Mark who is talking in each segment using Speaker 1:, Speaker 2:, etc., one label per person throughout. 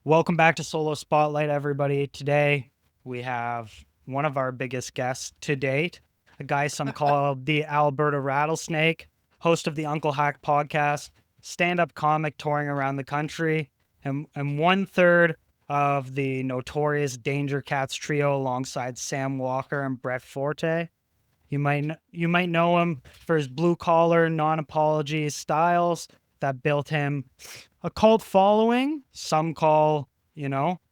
Speaker 1: Welcome back to Solo Spotlight, everybody. Today, we have one of our biggest guests to date, a guy some call the Alberta Rattlesnake, host of the Uncle Hack podcast, stand-up comic touring around the country, and one-third of the notorious Danger Cats trio alongside Sam Walker and Brett Forte. You might know him for his blue-collar, non-apology styles that built him a cult following. Some call,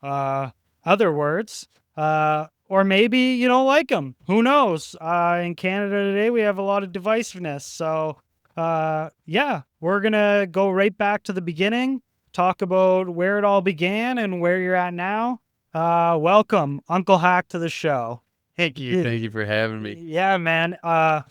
Speaker 1: other words. Or maybe you don't like him. Who knows? In Canada today, we have a lot of divisiveness. So, we're going to go right back to the beginning, talk about where it all began and where you're at now. Welcome, Uncle Hack, to the show.
Speaker 2: Thank you. Thank you for having me.
Speaker 1: Yeah, man. To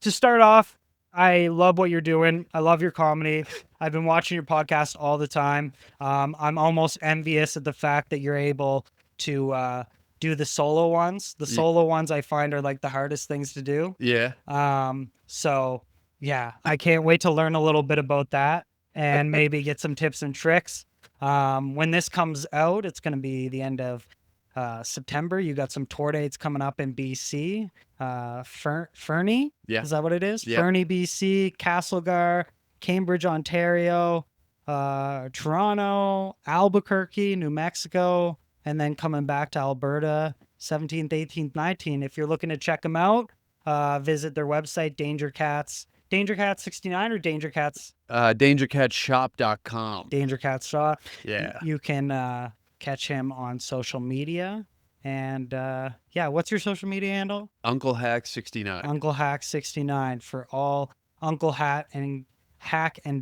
Speaker 1: start off, I love what you're doing. I love your comedy. I've been watching your podcast all the time. I'm almost envious of the fact that you're able to do the solo ones. The solo ones I find are like the hardest things to do.
Speaker 2: Yeah.
Speaker 1: So yeah, I can't wait to learn a little bit about that and maybe get some tips and tricks. When this comes out, it's going to be the end of September. You got some tour dates coming up in BC. Fernie,
Speaker 2: Yeah.
Speaker 1: is that what it is?
Speaker 2: Yeah.
Speaker 1: Fernie, BC, Castlegar, Cambridge, Ontario, Toronto, Albuquerque, New Mexico, and then coming back to Alberta, 17th, 18th, 19th. If you're looking to check them out, visit their website, Danger Cats 69 or Danger Cats?
Speaker 2: DangerCatShop.com.
Speaker 1: Danger Cats Shop.
Speaker 2: Yeah.
Speaker 1: You can catch him on social media. And what's your social media handle?
Speaker 2: Uncle Hack 69.
Speaker 1: Uncle Hack 69 for all Uncle Hack and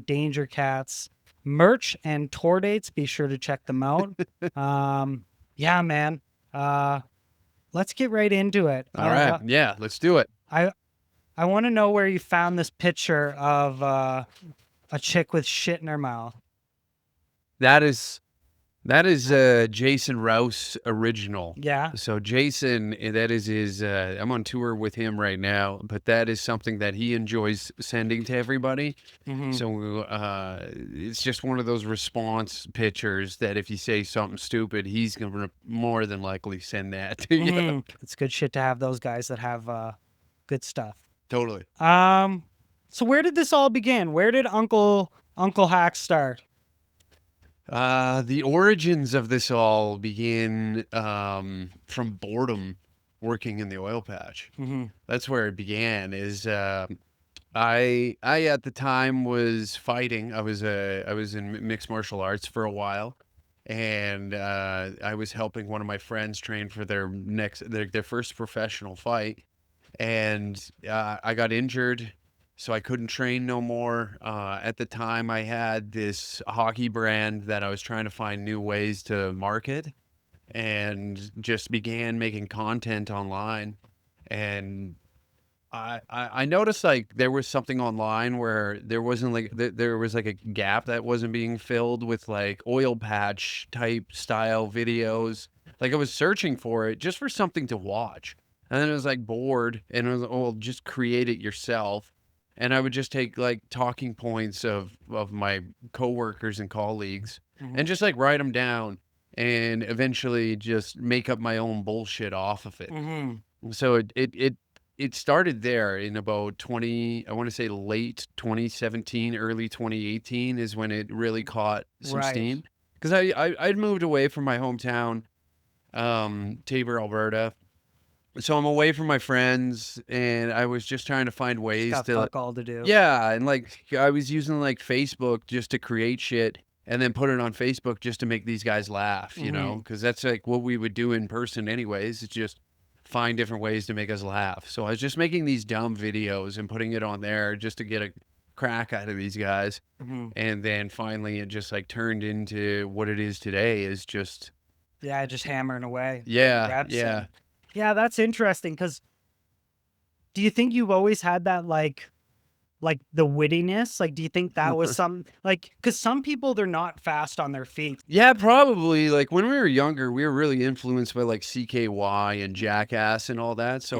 Speaker 1: Danger Cats merch and tour dates. Be sure to check them out. Yeah, man. Let's get right into it.
Speaker 2: All right. Yeah, let's do it.
Speaker 1: I want to know where you found this picture of a chick with shit in her mouth.
Speaker 2: That is Jason Rouse original.
Speaker 1: Yeah.
Speaker 2: So Jason, that is his, I'm on tour with him right now, but that is something that he enjoys sending to everybody.
Speaker 1: Mm-hmm.
Speaker 2: So it's just one of those response pictures that if you say something stupid, he's going to more than likely send that to you.
Speaker 1: Mm-hmm. It's good shit to have those guys that have good stuff.
Speaker 2: Totally.
Speaker 1: So where did this all begin? Where did Uncle Hack start?
Speaker 2: The origins of this all begin from boredom working in the oil patch.
Speaker 1: Mm-hmm.
Speaker 2: That's where it began. I at the time was fighting. I was in mixed martial arts for a while, and I was helping one of my friends train for their first professional fight, and I got injured. So I couldn't train no more. At the time, I had this hockey brand that I was trying to find new ways to market, and just began making content online. And I noticed like there was something online where there wasn't like there was like a gap that wasn't being filled with like oil patch type style videos. Like I was searching for it just for something to watch, and then I was like bored, and I was like, oh, just create it yourself. And I would just take like talking points of my coworkers and colleagues,
Speaker 1: Mm-hmm.
Speaker 2: and just like write them down, and eventually just make up my own bullshit off of it.
Speaker 1: Mm-hmm.
Speaker 2: So it started there in about I want to say late 2017, early 2018 is when it really caught some steam. Because I'd moved away from my hometown, Tabor, Alberta. So I'm away from my friends, and I was just trying to find ways
Speaker 1: Got
Speaker 2: to
Speaker 1: fuck all to do.
Speaker 2: yeah, and like I was using like Facebook just to create shit and then put it on Facebook just to make these guys laugh, you know, because that's like what we would do in person anyways. It's just find different ways to make us laugh. So I was just making these dumb videos and putting it on there just to get a crack out of these guys.
Speaker 1: Mm-hmm.
Speaker 2: And then finally it just like turned into what it is today is just
Speaker 1: just hammering away.
Speaker 2: yeah.
Speaker 1: Yeah, that's interesting because do you think you've always had that like the wittiness? Like, do you think that was some like because some people they're not fast on their feet.
Speaker 2: Yeah, probably. Like when we were younger, we were really influenced by like CKY and Jackass and all that. So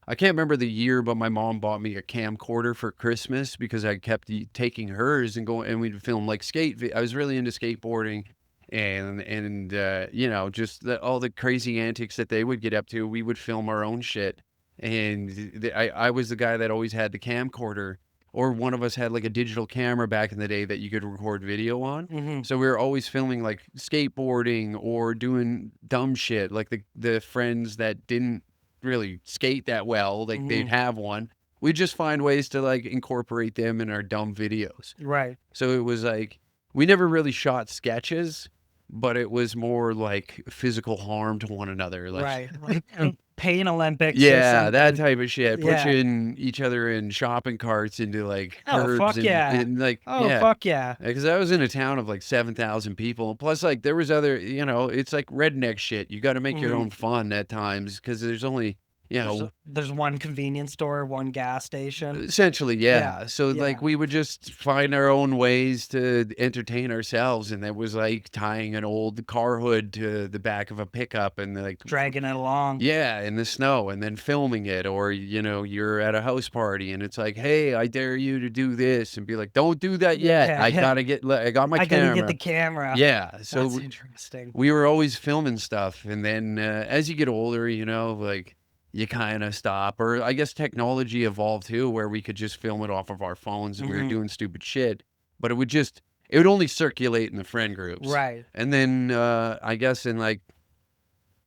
Speaker 2: I can't remember the year, but my mom bought me a camcorder for Christmas because I kept taking hers and going, and we'd film like I was really into skateboarding, and you know, just all the crazy antics that they would get up to. We would film our own shit, and I was the guy that always had the camcorder, or one of us had like a digital camera back in the day that you could record video on.
Speaker 1: Mm-hmm.
Speaker 2: So we were always filming like skateboarding or doing dumb shit, like the friends that didn't really skate that well, like they'd
Speaker 1: Mm-hmm.
Speaker 2: have one. We'd just find ways to like incorporate them in our dumb videos.
Speaker 1: Right.
Speaker 2: So it was like we never really shot sketches, but it was more like physical harm to one another. Like
Speaker 1: Right. Like Pain Olympics or
Speaker 2: yeah, that
Speaker 1: something.
Speaker 2: type of shit.
Speaker 1: Yeah.
Speaker 2: Pushing each other in shopping carts into like
Speaker 1: Oh,
Speaker 2: curbs
Speaker 1: fuck yeah.
Speaker 2: and like
Speaker 1: Oh,
Speaker 2: yeah.
Speaker 1: fuck yeah.
Speaker 2: Because I was in a town of like 7,000 people. Plus, like, there was other, you know, it's like redneck shit. You got to make your
Speaker 1: Mhm.
Speaker 2: own fun at times because there's only, you know,
Speaker 1: There's one convenience store, one gas station.
Speaker 2: essentially, yeah.
Speaker 1: Yeah,
Speaker 2: So,
Speaker 1: yeah.
Speaker 2: like, we would just find our own ways to entertain ourselves. And that was like tying an old car hood to the back of a pickup and like,
Speaker 1: Dragging it along.
Speaker 2: yeah, in the snow and then filming it. Or, you know, you're at a house party and it's like, hey, I dare you to do this and be like, don't do that yet.
Speaker 1: Yeah,
Speaker 2: I
Speaker 1: yeah.
Speaker 2: gotta get, I got my
Speaker 1: I gotta get the
Speaker 2: camera.
Speaker 1: camera.
Speaker 2: Yeah.
Speaker 1: That's
Speaker 2: So
Speaker 1: interesting.
Speaker 2: we were always filming stuff. And then as you get older, you know, like you kind of stop. Or I guess technology evolved too, where we could just film it off of our phones and we were
Speaker 1: Mhm.
Speaker 2: doing stupid shit. But it would only circulate in the friend groups.
Speaker 1: Right.
Speaker 2: And then I guess in like,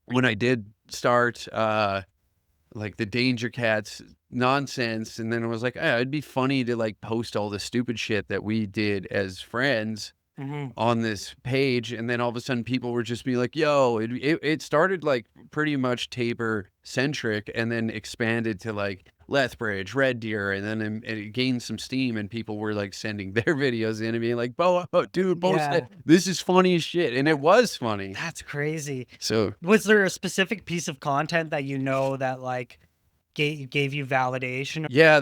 Speaker 2: when I did start like the Danger Cats nonsense, and then it was like, it'd be funny to like post all the stupid shit that we did as friends
Speaker 1: Mhm.
Speaker 2: on this page, and then all of a sudden people were just be like, yo, it started like pretty much Tabor centric and then expanded to like Lethbridge, Red Deer, and then it gained some steam and people were like sending their videos in and being like, dude, post
Speaker 1: Yeah.
Speaker 2: it. This is funny as shit. And it was funny.
Speaker 1: That's crazy.
Speaker 2: So
Speaker 1: Was there a specific piece of content that you know that like gave you validation?
Speaker 2: yeah,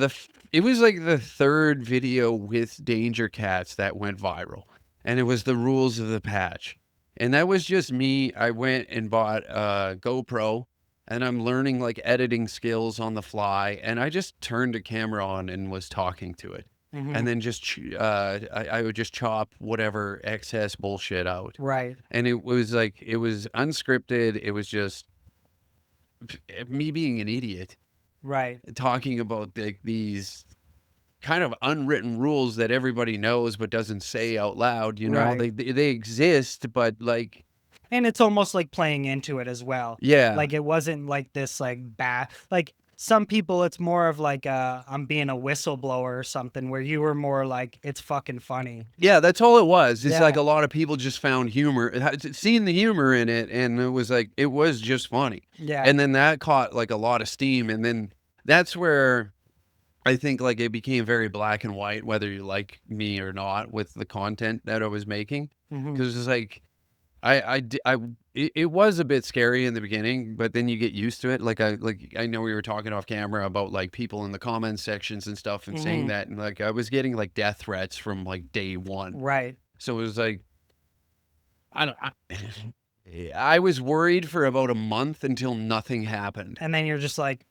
Speaker 2: it was like the third video with Danger Cats that went viral, and it was the rules of the patch, and that was just me. I went and bought a GoPro, and I'm learning like editing skills on the fly, and I just turned the camera on and was talking to it,
Speaker 1: Mhm.
Speaker 2: and then just I would just chop whatever excess bullshit out,
Speaker 1: Right.
Speaker 2: and it was unscripted. It was just me being an idiot.
Speaker 1: Right.
Speaker 2: Talking about like these kind of unwritten rules that everybody knows but doesn't say out loud, you know.
Speaker 1: Right.
Speaker 2: They exist, but like
Speaker 1: And it's almost like playing into it as well.
Speaker 2: yeah.
Speaker 1: Like it wasn't like this like bad like some people it's more of like I'm being a whistleblower or something where you were more like it's fucking funny.
Speaker 2: Yeah, that's all it was. It's
Speaker 1: Yeah.
Speaker 2: like a lot of people just found humor, seeing the humor in it, and it was just funny.
Speaker 1: Yeah.
Speaker 2: And then that caught like a lot of steam, and then that's where I think like it became very black and white, whether you like me or not, with the content that I was making.
Speaker 1: Mhm.
Speaker 2: Because it's like it was a bit scary in the beginning, but then you get used to it. Like I know we were talking off camera about like people in the comment sections and stuff and saying
Speaker 1: Mhm.
Speaker 2: that, and like I was getting like death threats from like day one.
Speaker 1: Right.
Speaker 2: So it was like I was worried for about a month until nothing happened.
Speaker 1: And then you're just like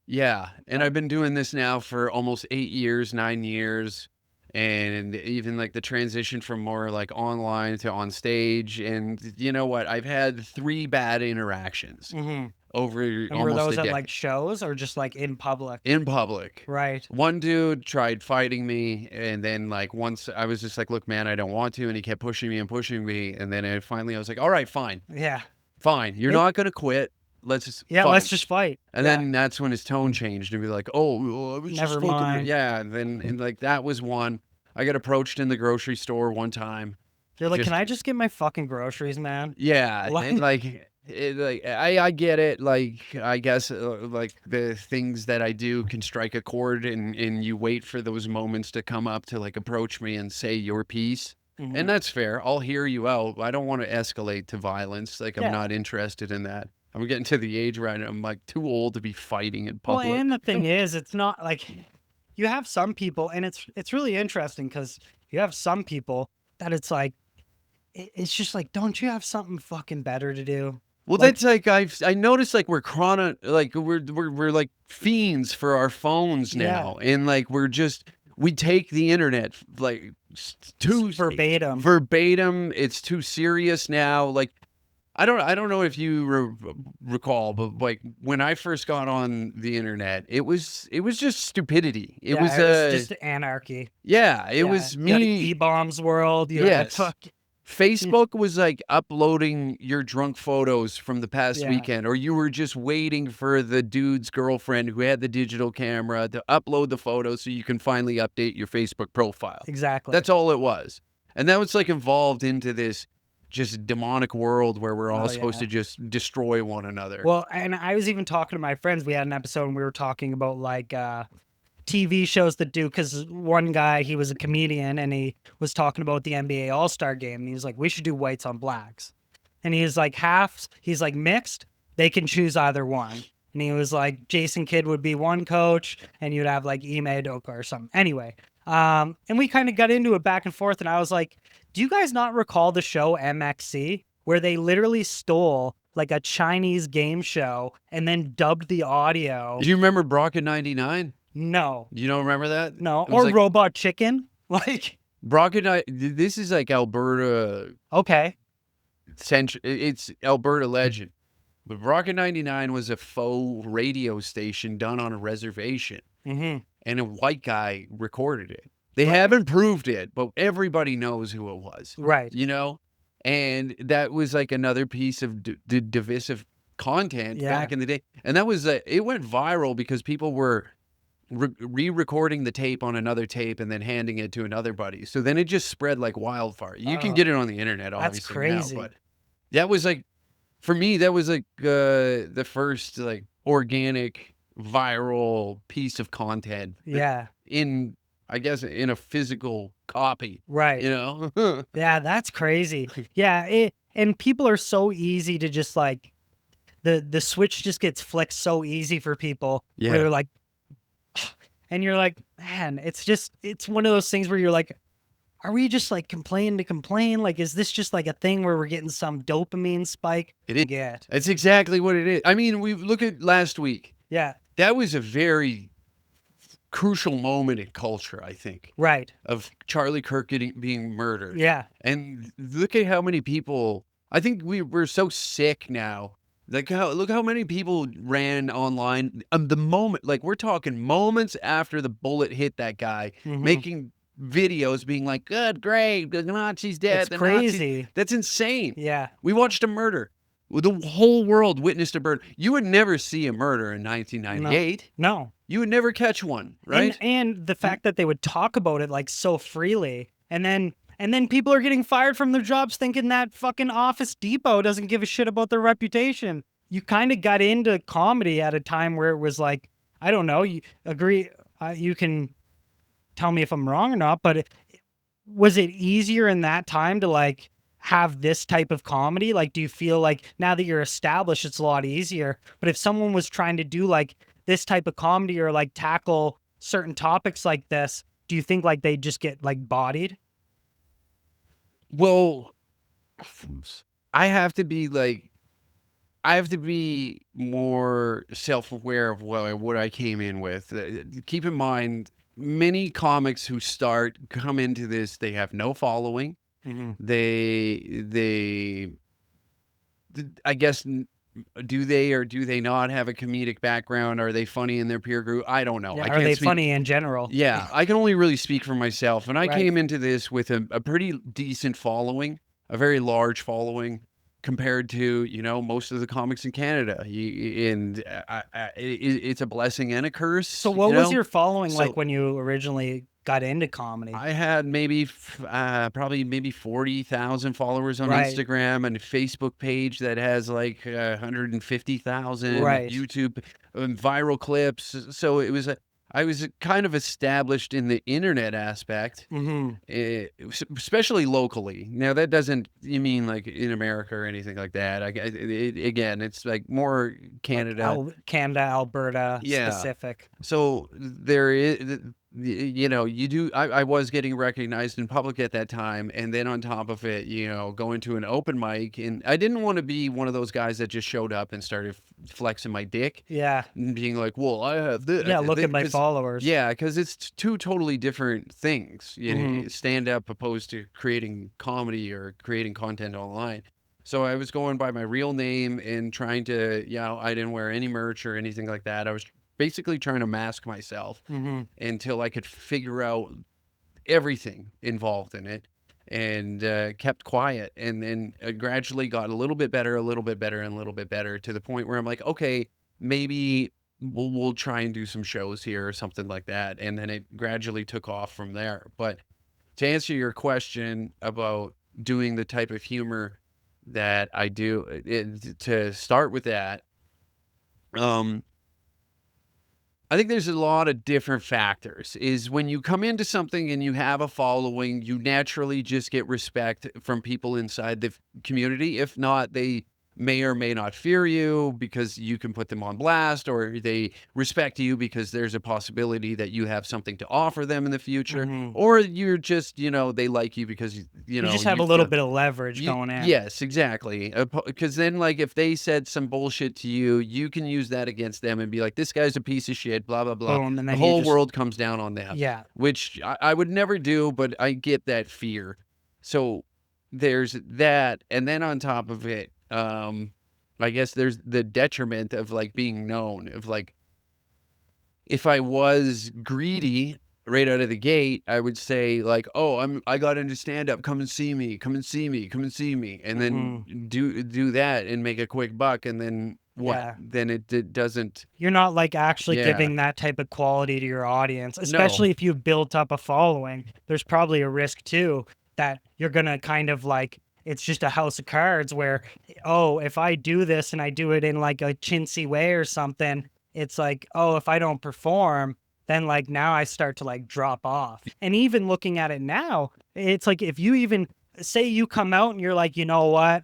Speaker 2: Yeah, and I've been doing this now for almost 8 years, 9 years, and even like the transition from more like online to on stage. And you know what? I've had 3 bad interactions
Speaker 1: mhm.
Speaker 2: over
Speaker 1: And were
Speaker 2: almost
Speaker 1: those
Speaker 2: a
Speaker 1: at
Speaker 2: decade
Speaker 1: like shows or just like in public?
Speaker 2: in public.
Speaker 1: Right.
Speaker 2: One dude tried fighting me, and then like once I was just like, "Look, man, I don't want to," and he kept pushing me and pushing me, and then finally I was like, "All right, fine,
Speaker 1: Yeah.
Speaker 2: fine. You're
Speaker 1: It-
Speaker 2: not gonna quit. Let's just
Speaker 1: Yeah,
Speaker 2: fight."
Speaker 1: let's just fight.
Speaker 2: And
Speaker 1: Yeah.
Speaker 2: then that's when his tone changed and be like, "Oh, well, I was just
Speaker 1: Never
Speaker 2: fucking with-"
Speaker 1: mind.
Speaker 2: Yeah, and like that was one. I got approached in the grocery store one time.
Speaker 1: You're like,
Speaker 2: Just
Speaker 1: "Can I just get my fucking groceries, man?"
Speaker 2: yeah,
Speaker 1: What?
Speaker 2: and like I get it. Like I guess like the things that I do can strike a chord, and you wait for those moments to come up to like approach me and say your piece.
Speaker 1: Mhm.
Speaker 2: And that's fair. I'll hear you out. I don't want to escalate to violence. Like I'm
Speaker 1: Yeah.
Speaker 2: not interested in that. I'm getting to the age where I'm like too old to be fighting in
Speaker 1: Well,
Speaker 2: public.
Speaker 1: and the thing is, it's not like you have some people, and it's really interesting because you have some people that it's like it's just like, don't you have something fucking better to do?
Speaker 2: Well,
Speaker 1: Like,
Speaker 2: that's like I noticed like we're like fiends for our phones
Speaker 1: yeah,
Speaker 2: now, and like we take the internet like too
Speaker 1: verbatim.
Speaker 2: verbatim. It's too serious now. Like I don't know if you recall, but like when I first got on the internet, it was just stupidity. It
Speaker 1: Yeah,
Speaker 2: was
Speaker 1: it was just anarchy.
Speaker 2: yeah, it
Speaker 1: Yeah,
Speaker 2: was
Speaker 1: you had
Speaker 2: me.
Speaker 1: E-bombs world. You had
Speaker 2: Yes.
Speaker 1: fuck.
Speaker 2: Facebook was like uploading your drunk photos from the past
Speaker 1: Yeah,
Speaker 2: weekend, or you were just waiting for the dude's girlfriend who had the digital camera to upload the photo so you can finally update your Facebook profile.
Speaker 1: exactly.
Speaker 2: That's all it was. And that was like evolved into this just demonic world where we're all
Speaker 1: Oh
Speaker 2: supposed
Speaker 1: yeah.
Speaker 2: to just destroy one another.
Speaker 1: Well, and I was even talking to my friends. We had an episode and we were talking about like TV shows that do, because one guy, he was a comedian and he was talking about the NBA All-Star game. And he was like, we should do whites on blacks. And he's like mixed. They can choose either one. And he was like, Jason Kidd would be one coach and you'd have like Ime Udoka or something. Anyway, and we kind of got into it back and forth. And I was like, do you guys not recall the show MXC where they literally stole like a Chinese game show and then dubbed the audio?
Speaker 2: Do you remember Brock in '99?
Speaker 1: No,
Speaker 2: You don't remember that?
Speaker 1: no.
Speaker 2: It was
Speaker 1: Or
Speaker 2: like
Speaker 1: Robot Chicken. Like,
Speaker 2: Brock and I. This is like Alberta
Speaker 1: okay.
Speaker 2: It's Alberta legend. But Rocket 99 was a faux radio station done on a reservation,
Speaker 1: Mm-hmm.
Speaker 2: and a white guy recorded it. They haven't proved it, but everybody knows who it was,
Speaker 1: Right.
Speaker 2: you know? And that was like another piece of divisive content
Speaker 1: Yeah.
Speaker 2: back in the day. And that was, it went viral because people were re-recording the tape on another tape and then handing it to another buddy. So then it just spread like wildfire. You can get it on the internet,
Speaker 1: That's
Speaker 2: obviously,
Speaker 1: crazy.
Speaker 2: now, but that was like, for me, that was like the first like organic viral piece of content
Speaker 1: Yeah.
Speaker 2: in, I guess, in a physical copy,
Speaker 1: Right.
Speaker 2: you know?
Speaker 1: Yeah, that's crazy. Yeah, and people are so easy to just like the switch just gets flicked so easy for people. Where
Speaker 2: Yeah.
Speaker 1: they're like, and you're like, man, it's one of those things where you're like, are we just like complain to complain? Like, is this just like a thing where we're getting some dopamine spike?
Speaker 2: It is.
Speaker 1: Yeah.
Speaker 2: That's exactly what it is. I mean, we look at last week.
Speaker 1: Yeah.
Speaker 2: That was a very crucial moment in culture, I think,
Speaker 1: Right.
Speaker 2: of Charlie Kirk being murdered.
Speaker 1: Yeah.
Speaker 2: And look at how many people, I think we're so sick now. Like look how many people ran online the moment, like we're talking moments after the bullet hit that guy,
Speaker 1: Mhm.
Speaker 2: making videos being like, good, great, the Nazi's dead.
Speaker 1: It's
Speaker 2: the Nazis-"
Speaker 1: crazy.
Speaker 2: That's insane.
Speaker 1: Yeah.
Speaker 2: We watched a murder. The whole world witnessed a murder. You would never see a murder in 1998.
Speaker 1: No.
Speaker 2: You would never catch one, right?
Speaker 1: And the fact that they would talk about it like so freely, and then people are getting fired from their jobs thinking that fucking Office Depot doesn't give a shit about their reputation. You kind of got into comedy at a time where it was like, I don't know, you agree, you can tell me if I'm wrong or not, but was it easier in that time to like have this type of comedy? Like, do you feel like now that you're established, it's a lot easier? But if someone was trying to do like this type of comedy or like tackle certain topics like this, do you think like they just get like bodied?
Speaker 2: Well, I have to be like, I have to be more self-aware of what I came in with. Keep in mind, many comics who come into this, they have no following.
Speaker 1: Mm-hmm.
Speaker 2: They, I guess, do they or do they not have a comedic background? Are they funny in their peer group? I don't know.
Speaker 1: Yeah,
Speaker 2: I
Speaker 1: are
Speaker 2: can't
Speaker 1: they
Speaker 2: speak.
Speaker 1: funny in general?
Speaker 2: Yeah, I can only really speak for myself. And I
Speaker 1: Right.
Speaker 2: came into this with a pretty decent following, a very large following compared to, you know, most of the comics in Canada. It's a blessing and a curse.
Speaker 1: So what
Speaker 2: you
Speaker 1: was
Speaker 2: know?
Speaker 1: your following
Speaker 2: So-
Speaker 1: like when you originally got into comedy?
Speaker 2: I had probably maybe 40,000 followers on
Speaker 1: Right.
Speaker 2: Instagram, and a Facebook page that has like 150,000,
Speaker 1: Right.
Speaker 2: YouTube viral clips. So I was kind of established in the internet aspect,
Speaker 1: Mm-hmm.
Speaker 2: especially locally. Now that doesn't, you mean like in America or anything like that. Again, it's like more Canada.
Speaker 1: Canada, Alberta
Speaker 2: Yeah.
Speaker 1: specific.
Speaker 2: So you know, you do. I was getting recognized in public at that time, and then on top of it, you know, going to an open mic, and I didn't want to be one of those guys that just showed up and started flexing my dick
Speaker 1: Yeah.
Speaker 2: and being like, "Well, I have this."
Speaker 1: Yeah. Look at my
Speaker 2: Because
Speaker 1: followers.
Speaker 2: yeah, because it's two totally different things. You know, stand up opposed to creating comedy or creating content online. So I was going by my real name and trying to, you know, I didn't wear any merch or anything like that. I was basically trying to mask myself until I could figure out everything involved in it, and kept quiet. And then gradually got a little bit better, a little bit better, and a little bit better, to the point where I'm like, okay, maybe we'll try and do some shows here or something like that. And then it gradually took off from there. But to answer your question about doing the type of humor that I do, to start with that, um, I think there's a lot of different factors. Is when you come into something and you have a following, you naturally just get respect from people inside the community. If not, they may or may not fear you because you can put them on blast, or they respect you because there's a possibility that you have something to offer them in the future, or you're just, you know, they like you because
Speaker 1: You just have a little bit of leverage
Speaker 2: you,
Speaker 1: going in.
Speaker 2: yes, exactly. Because then, like, if they said some bullshit to you, you can use that against them and be like, "This guy's a piece of shit." Blah blah blah.
Speaker 1: Boom, and
Speaker 2: The
Speaker 1: then you
Speaker 2: whole
Speaker 1: just
Speaker 2: world comes down on them.
Speaker 1: yeah.
Speaker 2: Which I would never do, but I get that fear. So there's that, and then on top of it, I guess there's the detriment of like being known. Of like, if I was greedy right out of the gate, I would say like, "Oh, I got into stand up. Come and see me. Come and see me. Come and see me." And then do that and make a quick buck, and then what?
Speaker 1: Yeah.
Speaker 2: Then it doesn't.
Speaker 1: You're not like actually
Speaker 2: Yeah.
Speaker 1: giving that type of quality to your audience,
Speaker 2: No.
Speaker 1: especially if you've built up a following. There's probably a risk too that you're gonna kind of like, it's just a house of cards where, oh, if I do this and I do it in like a chintzy way or something, it's like, oh, if I don't perform, then like now I start to like drop off. And even looking at it now, it's like if you even say you come out and you're like, you know what?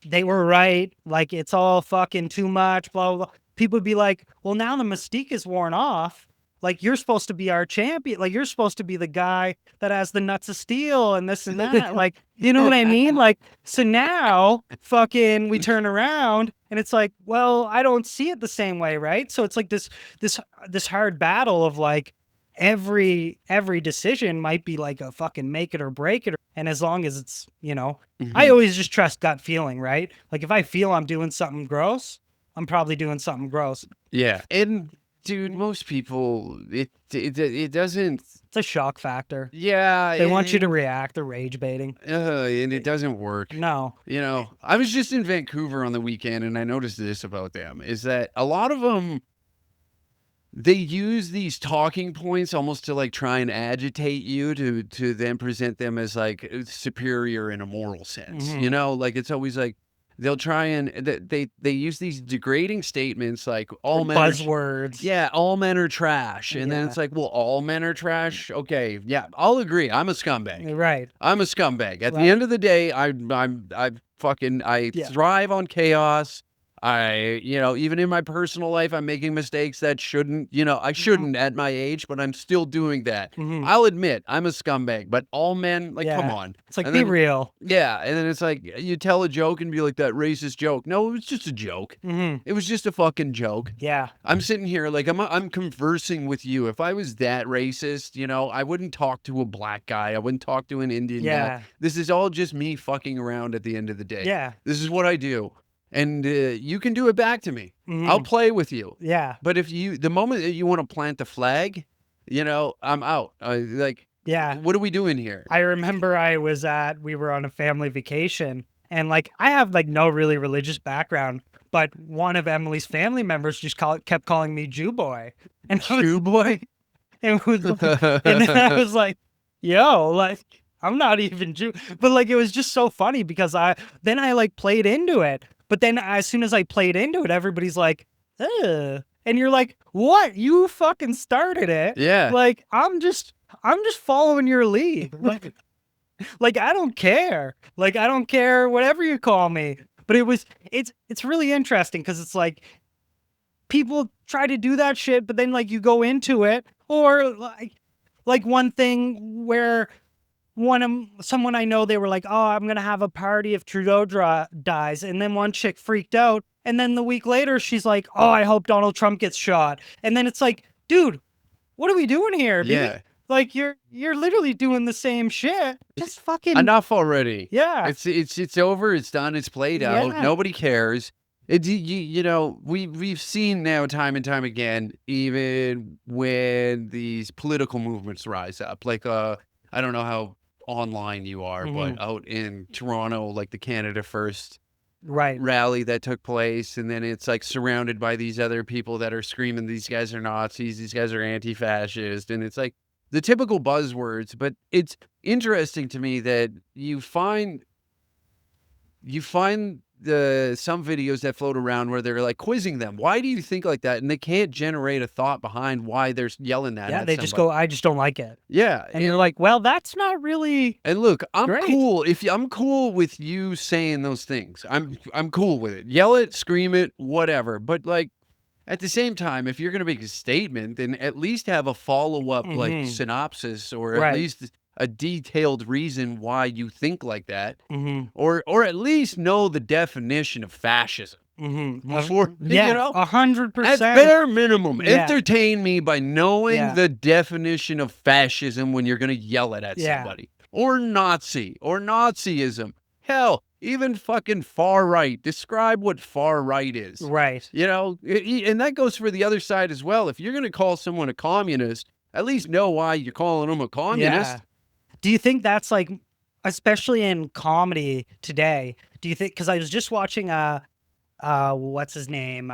Speaker 1: They were right. Like, it's all fucking too much, blah, blah, blah. People would be like, well, now the mystique is worn off. Like, you're supposed to be our champion. Like, you're supposed to be the guy that has the nuts of steel and this and that. Like, you know what I mean? Like, so now fucking we turn around and it's like, well, I don't see it the same way, right? So it's like this hard battle of like, every decision might be like a fucking make it or break it. And as long as it's, you know, I always just trust gut feeling, right? Like if I feel I'm doing something gross, I'm probably doing something gross.
Speaker 2: Yeah. And dude, most people, it doesn't.
Speaker 1: It's a shock factor.
Speaker 2: Yeah.
Speaker 1: They want you to react. They're rage baiting.
Speaker 2: And it doesn't work.
Speaker 1: No.
Speaker 2: You know, I was just in Vancouver on the weekend, and I noticed this about them, is that a lot of them, they use these talking points almost to like try and agitate you to then present them as like superior in a moral sense. You know, like it's always like they'll try and they use these degrading statements like all men
Speaker 1: buzzwords.
Speaker 2: Yeah, all men are trash. And then it's like, well, all men are trash. Okay, yeah, I'll agree. I'm a scumbag.
Speaker 1: Right.
Speaker 2: I'm a scumbag. At the end of the day, I thrive on chaos. You know, even in my personal life, I'm making mistakes that shouldn't, you know, I shouldn't at my age, but I'm still doing that. I'll admit I'm a scumbag, but all men, like, come on.
Speaker 1: It's like, be real.
Speaker 2: Yeah. And then it's like, you tell a joke and be like, that racist joke. No, it was just a joke. It was just a fucking joke.
Speaker 1: Yeah.
Speaker 2: I'm sitting here like, I'm conversing with you. If I was that racist, you know, I wouldn't talk to a black guy. I wouldn't talk to an Indian guy. This is all just me fucking around at the end of the day.
Speaker 1: Yeah.
Speaker 2: This is what I do. And you can do it back to me. I'll play with you.
Speaker 1: Yeah.
Speaker 2: But if the moment that you want to plant the flag, you know, I'm out.
Speaker 1: Yeah.
Speaker 2: What are we doing here?
Speaker 1: I remember we were on a family vacation, and like, I have like no really religious background, but one of Emily's family members just kept calling me Jew boy. And
Speaker 2: Jew boy?
Speaker 1: And then I was like, yo, like, I'm not even Jew. But like, it was just so funny because I like played into it. But then as soon as I played into it, everybody's like, ugh. And you're like, what? You fucking started it.
Speaker 2: Yeah.
Speaker 1: Like, I'm just following your lead. Like, I don't care. Like, I don't care whatever you call me. But it's really interesting because it's like people try to do that shit, but then like you go into it, or like like one thing where someone I know, they were like, "Oh, I'm gonna have a party if Trudeau dies," and then one chick freaked out, and then the week later she's like, "Oh, I hope Donald Trump gets shot," and then it's like, dude, what are we doing here, dude?
Speaker 2: Yeah.
Speaker 1: Like you're literally doing the same shit. Just fucking
Speaker 2: Enough already.
Speaker 1: yeah,
Speaker 2: It's over. It's done. It's played out.
Speaker 1: yeah.
Speaker 2: Nobody cares. You know, we've seen now time and time again, even when these political movements rise up. Like I don't know how online you are, but out in Toronto, like the Canada First
Speaker 1: Right.
Speaker 2: rally that took place, and then it's like surrounded by these other people that are screaming, these guys are Nazis, these guys are anti-fascist, and it's like the typical buzzwords. But it's interesting to me that you find some videos that float around where they're like quizzing them. Why do you think like that? And they can't generate a thought behind why they're yelling that
Speaker 1: Yeah,
Speaker 2: at
Speaker 1: they just
Speaker 2: somebody.
Speaker 1: go, I just don't like it.
Speaker 2: Yeah.
Speaker 1: And you're like, well, that's not really
Speaker 2: And look, I'm
Speaker 1: great.
Speaker 2: cool. I'm cool with you saying those things. I'm cool with it. Yell it, scream it, whatever. But like at the same time, if you're going to make a statement, then at least have a follow-up like synopsis, or at
Speaker 1: Right.
Speaker 2: least a detailed reason why you think like that,
Speaker 1: Mm-hmm.
Speaker 2: or at least know the definition of fascism.
Speaker 1: Mm-hmm.
Speaker 2: Before,
Speaker 1: Yeah,
Speaker 2: you know,
Speaker 1: 100%.
Speaker 2: at bare minimum,
Speaker 1: Yeah.
Speaker 2: entertain me by knowing
Speaker 1: Yeah.
Speaker 2: the definition of fascism when you're going to yell it at
Speaker 1: Yeah.
Speaker 2: somebody. Or Nazi, or Nazism. Hell, even fucking far right. Describe what far right is.
Speaker 1: Right.
Speaker 2: You know, and that goes for the other side as well. If you're going to call someone a communist, at least know why you're calling them a communist.
Speaker 1: Yeah. Do you think that's like, especially in comedy today, do you think, because I was just watching what's his name?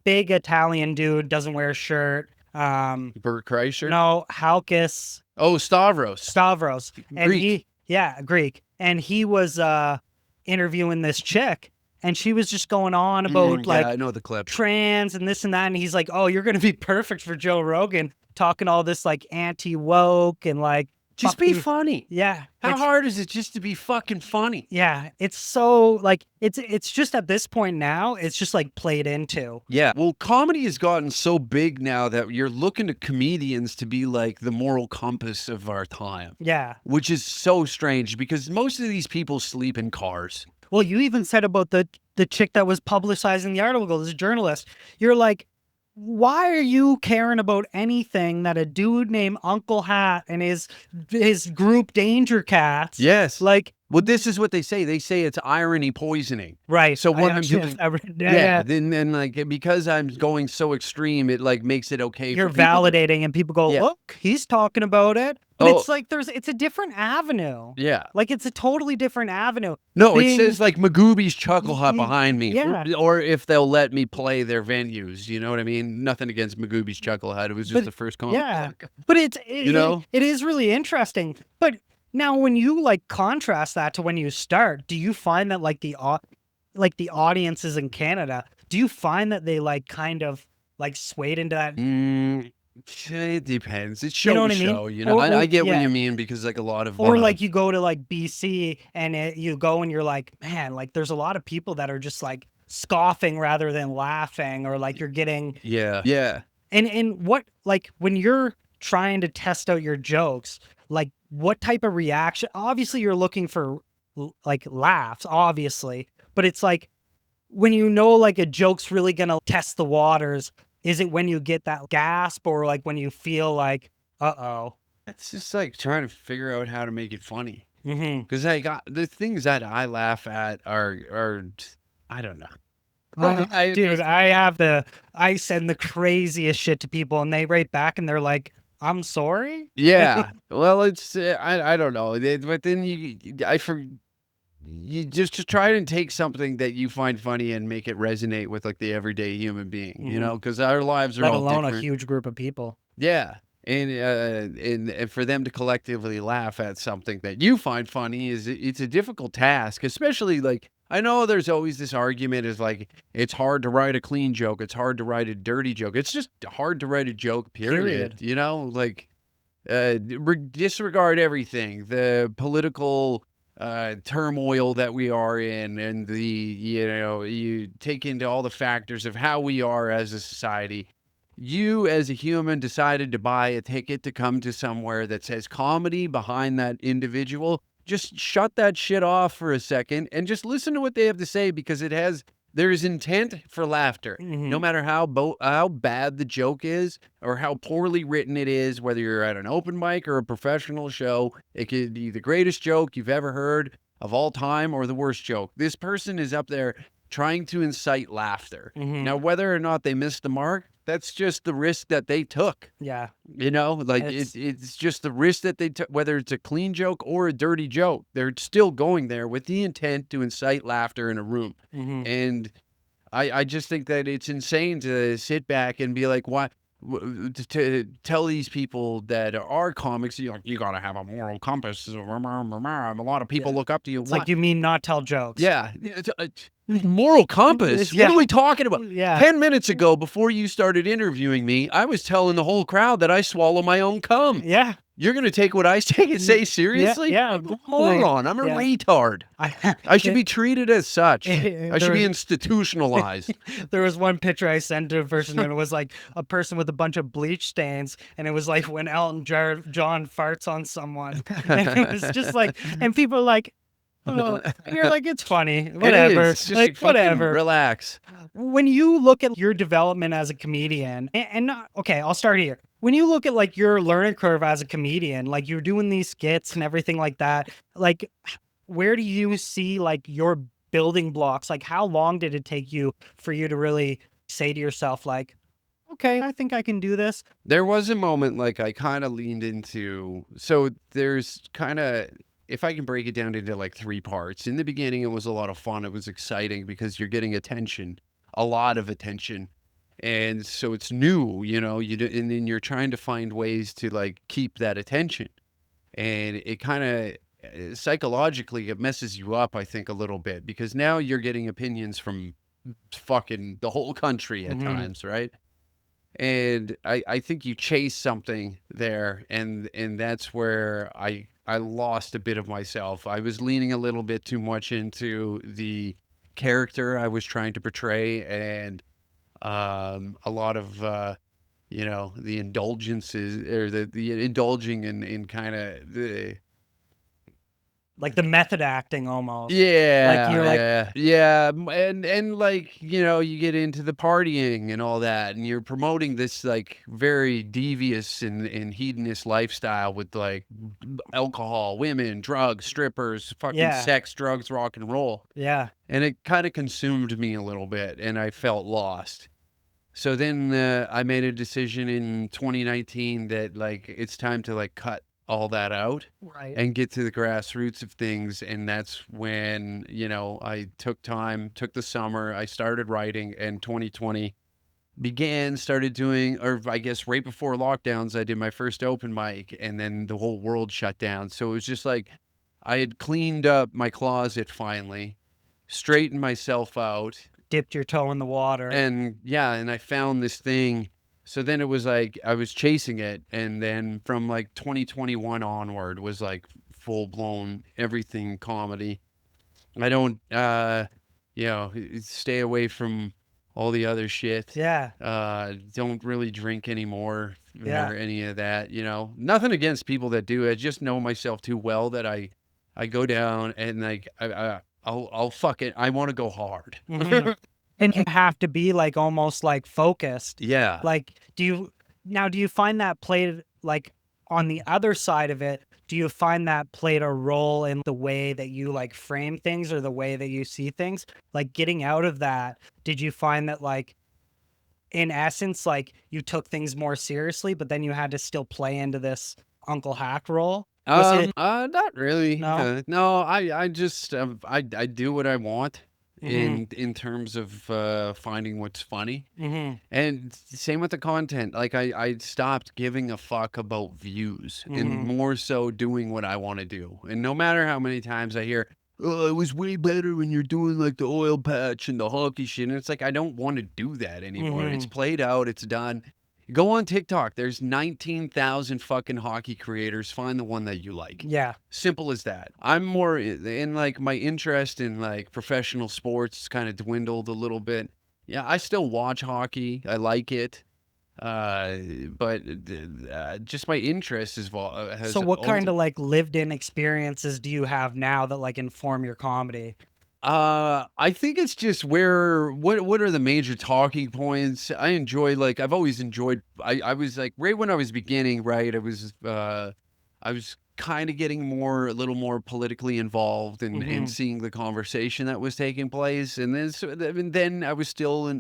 Speaker 1: Big Italian dude, doesn't wear a shirt.
Speaker 2: Bert Kreischer?
Speaker 1: No, Halkis
Speaker 2: Oh, Stavros.
Speaker 1: and
Speaker 2: Greek.
Speaker 1: Greek. And he was interviewing this chick, and she was just going on about
Speaker 2: Yeah, I know the clip.
Speaker 1: trans and this and that, and he's like, "Oh, you're gonna be perfect for Joe Rogan," talking all this like anti-woke and like
Speaker 2: Just be
Speaker 1: fucking-
Speaker 2: funny.
Speaker 1: Yeah.
Speaker 2: How
Speaker 1: it's-
Speaker 2: hard is it just to be fucking funny?
Speaker 1: Yeah, it's so like it's just at this point now, it's just like played into.
Speaker 2: Yeah. Well, comedy has gotten so big now that you're looking to comedians to be like the moral compass of our time,
Speaker 1: Yeah.
Speaker 2: which is so strange because most of these people sleep in cars.
Speaker 1: Well, you even said about the chick that was publicizing the article, this journalist. You're like, why are you caring about anything that a dude named Uncle Hat and his group Danger Cats?
Speaker 2: Yes.
Speaker 1: Like,
Speaker 2: Well, this is what they say. They say it's irony poisoning.
Speaker 1: right.
Speaker 2: So what
Speaker 1: I
Speaker 2: I'm
Speaker 1: actually-
Speaker 2: doing,
Speaker 1: yeah.
Speaker 2: then like because I'm going so extreme, it like makes it okay.
Speaker 1: You're
Speaker 2: for people.
Speaker 1: validating, and people go,
Speaker 2: Yeah.
Speaker 1: look, he's talking about it. But
Speaker 2: Oh.
Speaker 1: it's like it's a different avenue.
Speaker 2: Yeah.
Speaker 1: Like it's a totally different avenue.
Speaker 2: No,
Speaker 1: Being-
Speaker 2: it says like Magooby's Chuckle Hut
Speaker 1: Y-
Speaker 2: behind me.
Speaker 1: yeah.
Speaker 2: Or if they'll let me play their venues. You know what I mean? Nothing against Magooby's Chuckle Hut. It was just
Speaker 1: But-
Speaker 2: the first comment.
Speaker 1: Yeah. But
Speaker 2: You know?
Speaker 1: it is really interesting. But now when you like contrast that to when you start, do you find that like the audiences in Canada, do you find that they like kind of like swayed into that?
Speaker 2: It depends. It's show
Speaker 1: know
Speaker 2: to
Speaker 1: what I mean?
Speaker 2: show. You know,
Speaker 1: Or-
Speaker 2: I get
Speaker 1: yeah.
Speaker 2: what you mean because like a lot of
Speaker 1: Or like you go to like BC and you go and you're like, man, like there's a lot of people that are just like scoffing rather than laughing, or like you're getting
Speaker 2: yeah.
Speaker 1: and what, like when you're trying to test out your jokes, like what type of reaction? Obviously you're looking for like laughs, obviously, but it's like when you know like a joke's really gonna test the waters, is it when you get that gasp, or like when you feel like, uh-oh?
Speaker 2: It's just like trying to figure out how to make it funny.
Speaker 1: Mm-hmm.
Speaker 2: Because I got the things that I laugh at are I don't know.
Speaker 1: Dude, I send the craziest shit to people and they write back and they're like, I'm sorry?
Speaker 2: Yeah. Well, it's I don't know. But then you just to try and take something that you find funny and make it resonate with like the everyday human being, you
Speaker 1: Mhm.
Speaker 2: know, because our lives are
Speaker 1: Let
Speaker 2: all
Speaker 1: alone
Speaker 2: different.
Speaker 1: a huge group of people.
Speaker 2: Yeah. And for them to collectively laugh at something that you find funny it's a difficult task, especially like I know there's always this argument is like it's hard to write a clean joke, it's hard to write a dirty joke. It's just hard to write a joke, period. You know, like disregard everything, the political turmoil that we are in, and you take into all the factors of how we are as a society. you as a human decided to buy a ticket to come to somewhere that says comedy behind that individual, just shut that shit off for a second and just listen to what they have to say, because there's intent for laughter. No matter how bad the joke is or how poorly written it is, whether you're at an open mic or a professional show, it could be the greatest joke you've ever heard of all time or the worst joke. This person is up there trying to incite laughter. Now, whether or not they missed the mark, that's just the risk that they took.
Speaker 1: Yeah.
Speaker 2: Like it's just the risk that they took, whether it's a clean joke or a dirty joke. They're still going there with the intent to incite laughter in a room. And I just think that it's insane to sit back and be like, why? To tell these people that are comics, you got to have a moral compass. A lot of people look up to you.
Speaker 1: It's like, you mean not tell jokes?
Speaker 2: Yeah. Moral compass? What are we talking about?
Speaker 1: Yeah.
Speaker 2: 10 minutes ago, before you started interviewing me, I was telling the whole crowd that I swallow my own cum.
Speaker 1: Yeah.
Speaker 2: You're going to take what I say and say seriously?
Speaker 1: Yeah.
Speaker 2: I'm a moron. I'm a retard. I should be treated as such. I should be institutionalized.
Speaker 1: There was one picture I sent to a person, and it was like a person with a bunch of bleach stains, and it was like when Elton John farts on someone. And it was just like, and people are like, oh, and you're like, it's funny, whatever.
Speaker 2: It's just
Speaker 1: like, whatever.
Speaker 2: Relax.
Speaker 1: When you look at your development as a comedian, okay, I'll start here. When you look at like your learning curve as a comedian, like you're doing these skits and everything like that, like where do you see like your building blocks? Like how long did it take you for you to really say to yourself, like, okay, I think I can do this?
Speaker 2: There was a moment like I kind of leaned into, so there's kind of, if I can break it down into like 3 parts. In the beginning, it was a lot of fun. It was exciting because you're getting attention, a lot of attention. And so it's new, and then you're trying to find ways to like keep that attention. And it kind of psychologically, it messes you up, I think, a little bit, because now you're getting opinions from fucking the whole country at times, right? And I think you chase something there, and that's where I lost a bit of myself. I was leaning a little bit too much into the character I was trying to portray, and a lot of the indulgences, or the indulging in kind of the,
Speaker 1: like the method acting almost.
Speaker 2: yeah,
Speaker 1: Like you're like,
Speaker 2: yeah, and like, you get into the partying and all that, and you're promoting this like very devious and hedonist lifestyle with like alcohol, women, drugs, strippers, fucking sex, drugs, rock and roll.
Speaker 1: Yeah.
Speaker 2: And it kind of consumed me a little bit, and I felt lost. So then I made a decision in 2019 that like it's time to like cut all that out,
Speaker 1: Right.
Speaker 2: and get to the grassroots of things. And that's when, I took the summer, I started writing, and 2020 started doing, or I guess right before lockdowns, I did my first open mic, and then the whole world shut down. So it was just like I had cleaned up my closet finally, straightened myself out,
Speaker 1: Dipped your toe in the water.
Speaker 2: and I found this thing. So then it was like I was chasing it, and then from like 2021 onward was like full blown everything comedy. I don't stay away from all the other shit.
Speaker 1: Yeah.
Speaker 2: Don't really drink anymore or any of that, Nothing against people that do. I just know myself too well that I go down and like I'll fuck it. I want to go hard.
Speaker 1: And you have to be like almost like focused.
Speaker 2: Yeah.
Speaker 1: Like, do you find that played like on the other side of it? Do you find that played a role in the way that you like frame things or the way that you see things? Like getting out of that, did you find that like in essence, like you took things more seriously, but then you had to still play into this Uncle Hack role?
Speaker 2: Not really.
Speaker 1: No?
Speaker 2: No, I just I do what I want in terms of finding what's funny. And same with the content. Like I stopped giving a fuck about views and more so doing what I want to do. And no matter how many times I hear, "Oh, it was way better when you're doing like the oil patch and the hockey shit," and it's like I don't want to do that anymore. It's played out. It's done. Go on TikTok. There's 19,000 fucking hockey creators. Find the one that you like.
Speaker 1: Yeah.
Speaker 2: Simple as that. I'm more in like my interest in like professional sports kind of dwindled a little bit. Yeah, I still watch hockey. I like it. Uh, but just my interest has
Speaker 1: So what kind
Speaker 2: always.
Speaker 1: of like lived in experiences do you have now that like inform your comedy?
Speaker 2: I think it's just what are the major talking points? I've always enjoyed I was like right when I was beginning, right? I was kind of getting a little more politically involved and
Speaker 1: Hmm.
Speaker 2: seeing the conversation that was taking place. And then I was still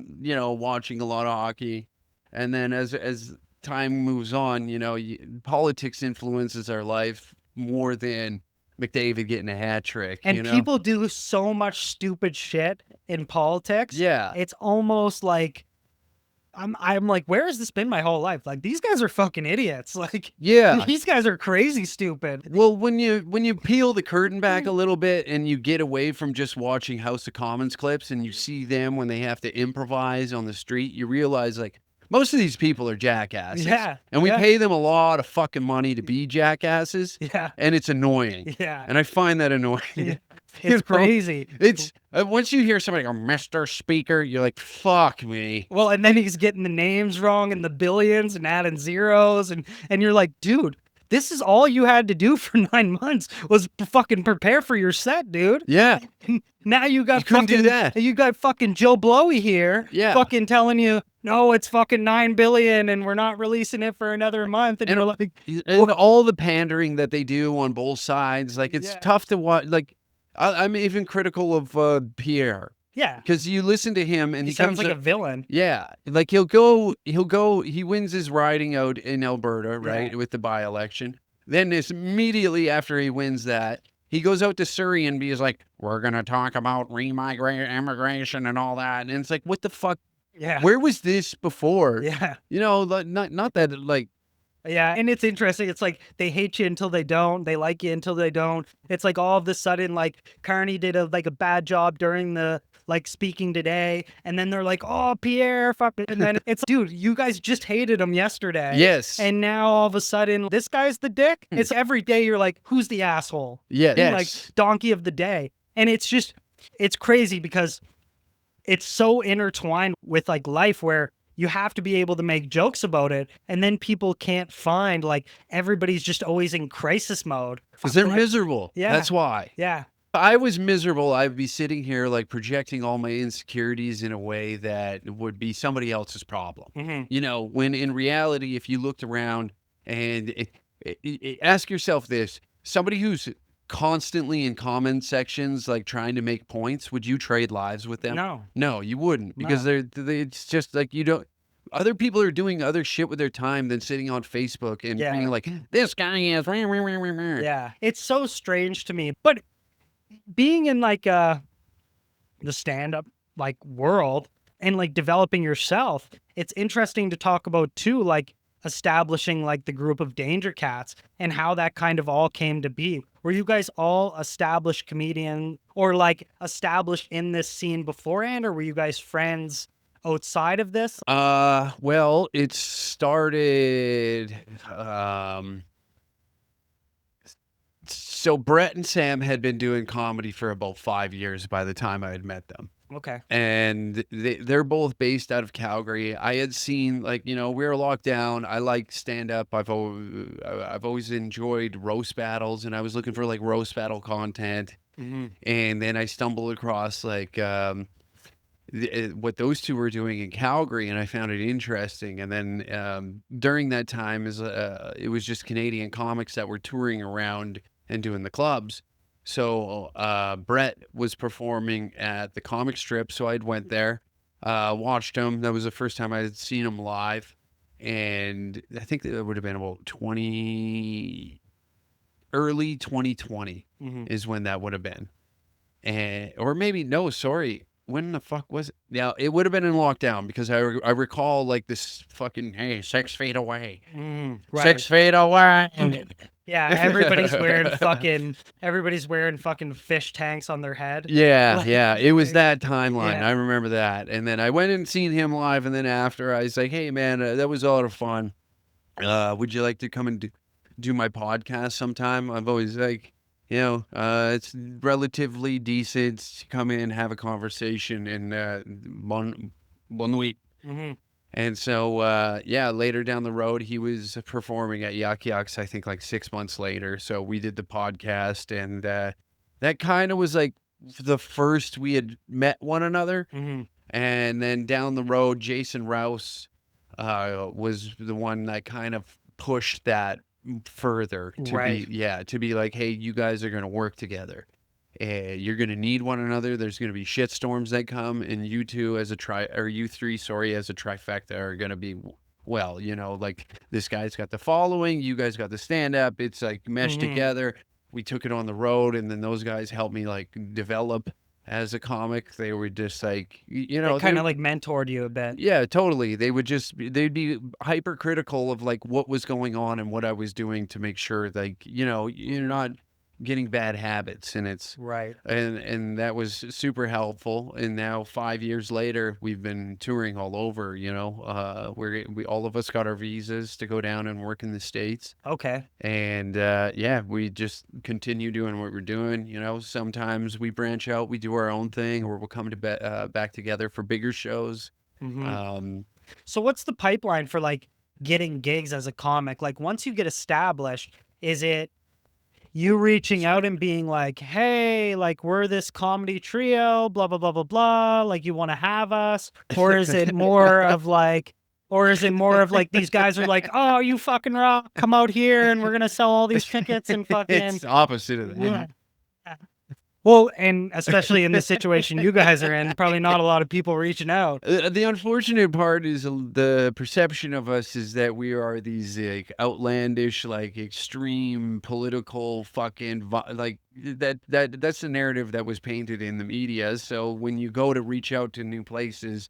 Speaker 2: watching a lot of hockey. And then as time moves on, politics influences our life more than McDavid getting a hat trick,
Speaker 1: And people do so much stupid shit in politics.
Speaker 2: Yeah.
Speaker 1: It's almost like I'm like, where has this been my whole life? Like these guys are fucking idiots. Like
Speaker 2: Yeah.
Speaker 1: these guys are crazy stupid.
Speaker 2: Well, when you peel the curtain back a little bit and you get away from just watching House of Commons clips and you see them when they have to improvise on the street, you realize like most of these people are jackasses.
Speaker 1: Yeah.
Speaker 2: And we
Speaker 1: Yeah.
Speaker 2: pay them a lot of fucking money to be jackasses,
Speaker 1: Yeah.
Speaker 2: and it's annoying.
Speaker 1: Yeah.
Speaker 2: And I find that annoying.
Speaker 1: Yeah.
Speaker 2: You
Speaker 1: It's
Speaker 2: know?
Speaker 1: crazy.
Speaker 2: It's once you hear somebody go, Mr. Speaker, you're like, fuck me.
Speaker 1: Well, and then he's getting the names wrong and the billions and adding zeros and you're like, dude, this is all you had to do for 9 months was fucking prepare for your set, dude.
Speaker 2: Yeah.
Speaker 1: Now you got
Speaker 2: You couldn't do
Speaker 1: fucking
Speaker 2: that.
Speaker 1: you got fucking Joe Blowy here,
Speaker 2: Yeah.
Speaker 1: fucking telling you, no, it's fucking 9 billion and we're not releasing it for another month. And you're like,
Speaker 2: And all the pandering that they do on both sides, like it's
Speaker 1: Yeah.
Speaker 2: tough to watch. Like I'm even critical of Pierre
Speaker 1: yeah,
Speaker 2: because you listen to him and
Speaker 1: he
Speaker 2: he
Speaker 1: sounds
Speaker 2: comes
Speaker 1: like
Speaker 2: up,
Speaker 1: a villain.
Speaker 2: yeah, like he wins his riding out in Alberta, right,
Speaker 1: Yeah.
Speaker 2: with the by-election. Then this immediately after he wins that, he goes out to Surrey and he's like, "We're gonna talk about immigration and all that," and it's like, what the fuck?
Speaker 1: Yeah.
Speaker 2: Where was this before?
Speaker 1: Yeah.
Speaker 2: Not that like.
Speaker 1: Yeah, and it's interesting. It's like they hate you until they don't. They like you until they don't. It's like all of a sudden, like Carney did a bad job during the like speaking today, and then they're like, "Oh, Pierre, fuck," and then it's, dude, you guys just hated him yesterday,
Speaker 2: Yes.
Speaker 1: and now all of a sudden, this guy's the dick. It's every day you're like, "Who's the asshole?"
Speaker 2: Yes.
Speaker 1: Like donkey of the day, and it's crazy because it's so intertwined with like life where you have to be able to make jokes about it, and then people can't find, like, everybody's just always in crisis mode
Speaker 2: Because they're miserable.
Speaker 1: Yeah.
Speaker 2: That's why.
Speaker 1: Yeah.
Speaker 2: If I was miserable, I'd be sitting here like projecting all my insecurities in a way that would be somebody else's problem.
Speaker 1: Mhm.
Speaker 2: When in reality, if you looked around and ask yourself this, somebody who's constantly in comment sections, like trying to make points, would you trade lives with them?
Speaker 1: No.
Speaker 2: No, you wouldn't, because
Speaker 1: No.
Speaker 2: it's just like you don't. Other people are doing other shit with their time than sitting on Facebook and
Speaker 1: Yeah.
Speaker 2: being like, this guy is.
Speaker 1: Yeah. It's so strange to me. But being in like the stand-up like world and like developing yourself, it's interesting to talk about too, like establishing like the group of Danger Cats and how that kind of all came to be. Were you guys all established comedian or like established in this scene beforehand, or were you guys friends outside of this?
Speaker 2: Well, it started, so Brett and Sam had been doing comedy for about 5 years by the time I had met them.
Speaker 1: Okay.
Speaker 2: And they're both based out of Calgary. I had seen, like, we were locked down. I like stand up. I've always enjoyed roast battles, and I was looking for like roast battle content. And then I stumbled across like what those two were doing in Calgary, and I found it interesting. And then during that time, it was just Canadian comics that were touring around and doing the clubs. So Brett was performing at the comic strip, so I'd went there, watched him. That was the first time I had seen him live, and I think that would have been about early 2020 is when that would have been, and or maybe no, sorry. When the fuck was it? Yeah, it would have been in lockdown because I recall like this fucking, hey, 6 feet away,
Speaker 1: Right.
Speaker 2: 6 feet away.
Speaker 1: Yeah, everybody's wearing fucking fish tanks on their head.
Speaker 2: Yeah,
Speaker 1: Like,
Speaker 2: yeah, it was that timeline.
Speaker 1: Yeah.
Speaker 2: I remember that. And then I went and seen him live, and then after I was like, "Hey man, that was a lot of fun. Would you like to come and do my podcast sometime?" I've always like, it's relatively decent to come in, have a conversation, and bon nuit. And so, yeah, later down the road, he was performing at Yuck Yucks, I think like 6 months later. So we did the podcast, and that kind of was like the first we had met one another.
Speaker 1: Mm-hmm.
Speaker 2: And then down the road, Jason Rouse was the one that kind of pushed that further to
Speaker 1: Right.
Speaker 2: to be like, hey, you guys are going to work together. You're going to need one another. There's going to be shit storms that come, and you two as you three, sorry, as a trifecta are going to be, well, like this guy's got the following, you guys got the stand up. It's like meshed
Speaker 1: Mm-hmm.
Speaker 2: together. We took it on the road, and then those guys helped me like develop as a comic. They were just like,
Speaker 1: They kind of like mentored you a bit.
Speaker 2: yeah, totally. They'd be hypercritical of like what was going on and what I was doing to make sure like, you're not getting bad habits, and
Speaker 1: Right.
Speaker 2: and that was super helpful. And now 5 years later, we've been touring all over, where we all of us got our visas to go down and work in the States.
Speaker 1: Okay.
Speaker 2: And yeah, we just continue doing what we're doing. Sometimes we branch out, we do our own thing, or we'll come back together for bigger shows.
Speaker 1: Mm-hmm.
Speaker 2: Um,
Speaker 1: So what's the pipeline for like getting gigs as a comic? Like once you get established, is it you reaching out and being like, hey, like we're this comedy trio, blah, blah, blah, blah, blah. Like you want to have us? Or is it more of like, these guys are like, oh, you fucking rock, come out here and we're going to sell all these tickets and fucking.
Speaker 2: it's the opposite of that.
Speaker 1: Yeah. Well, and especially in the situation you guys are in, probably not a lot of people reaching out.
Speaker 2: The unfortunate part is the perception of us is that we are these like outlandish, like extreme political fucking like that's the narrative that was painted in the media. So when you go to reach out to new places,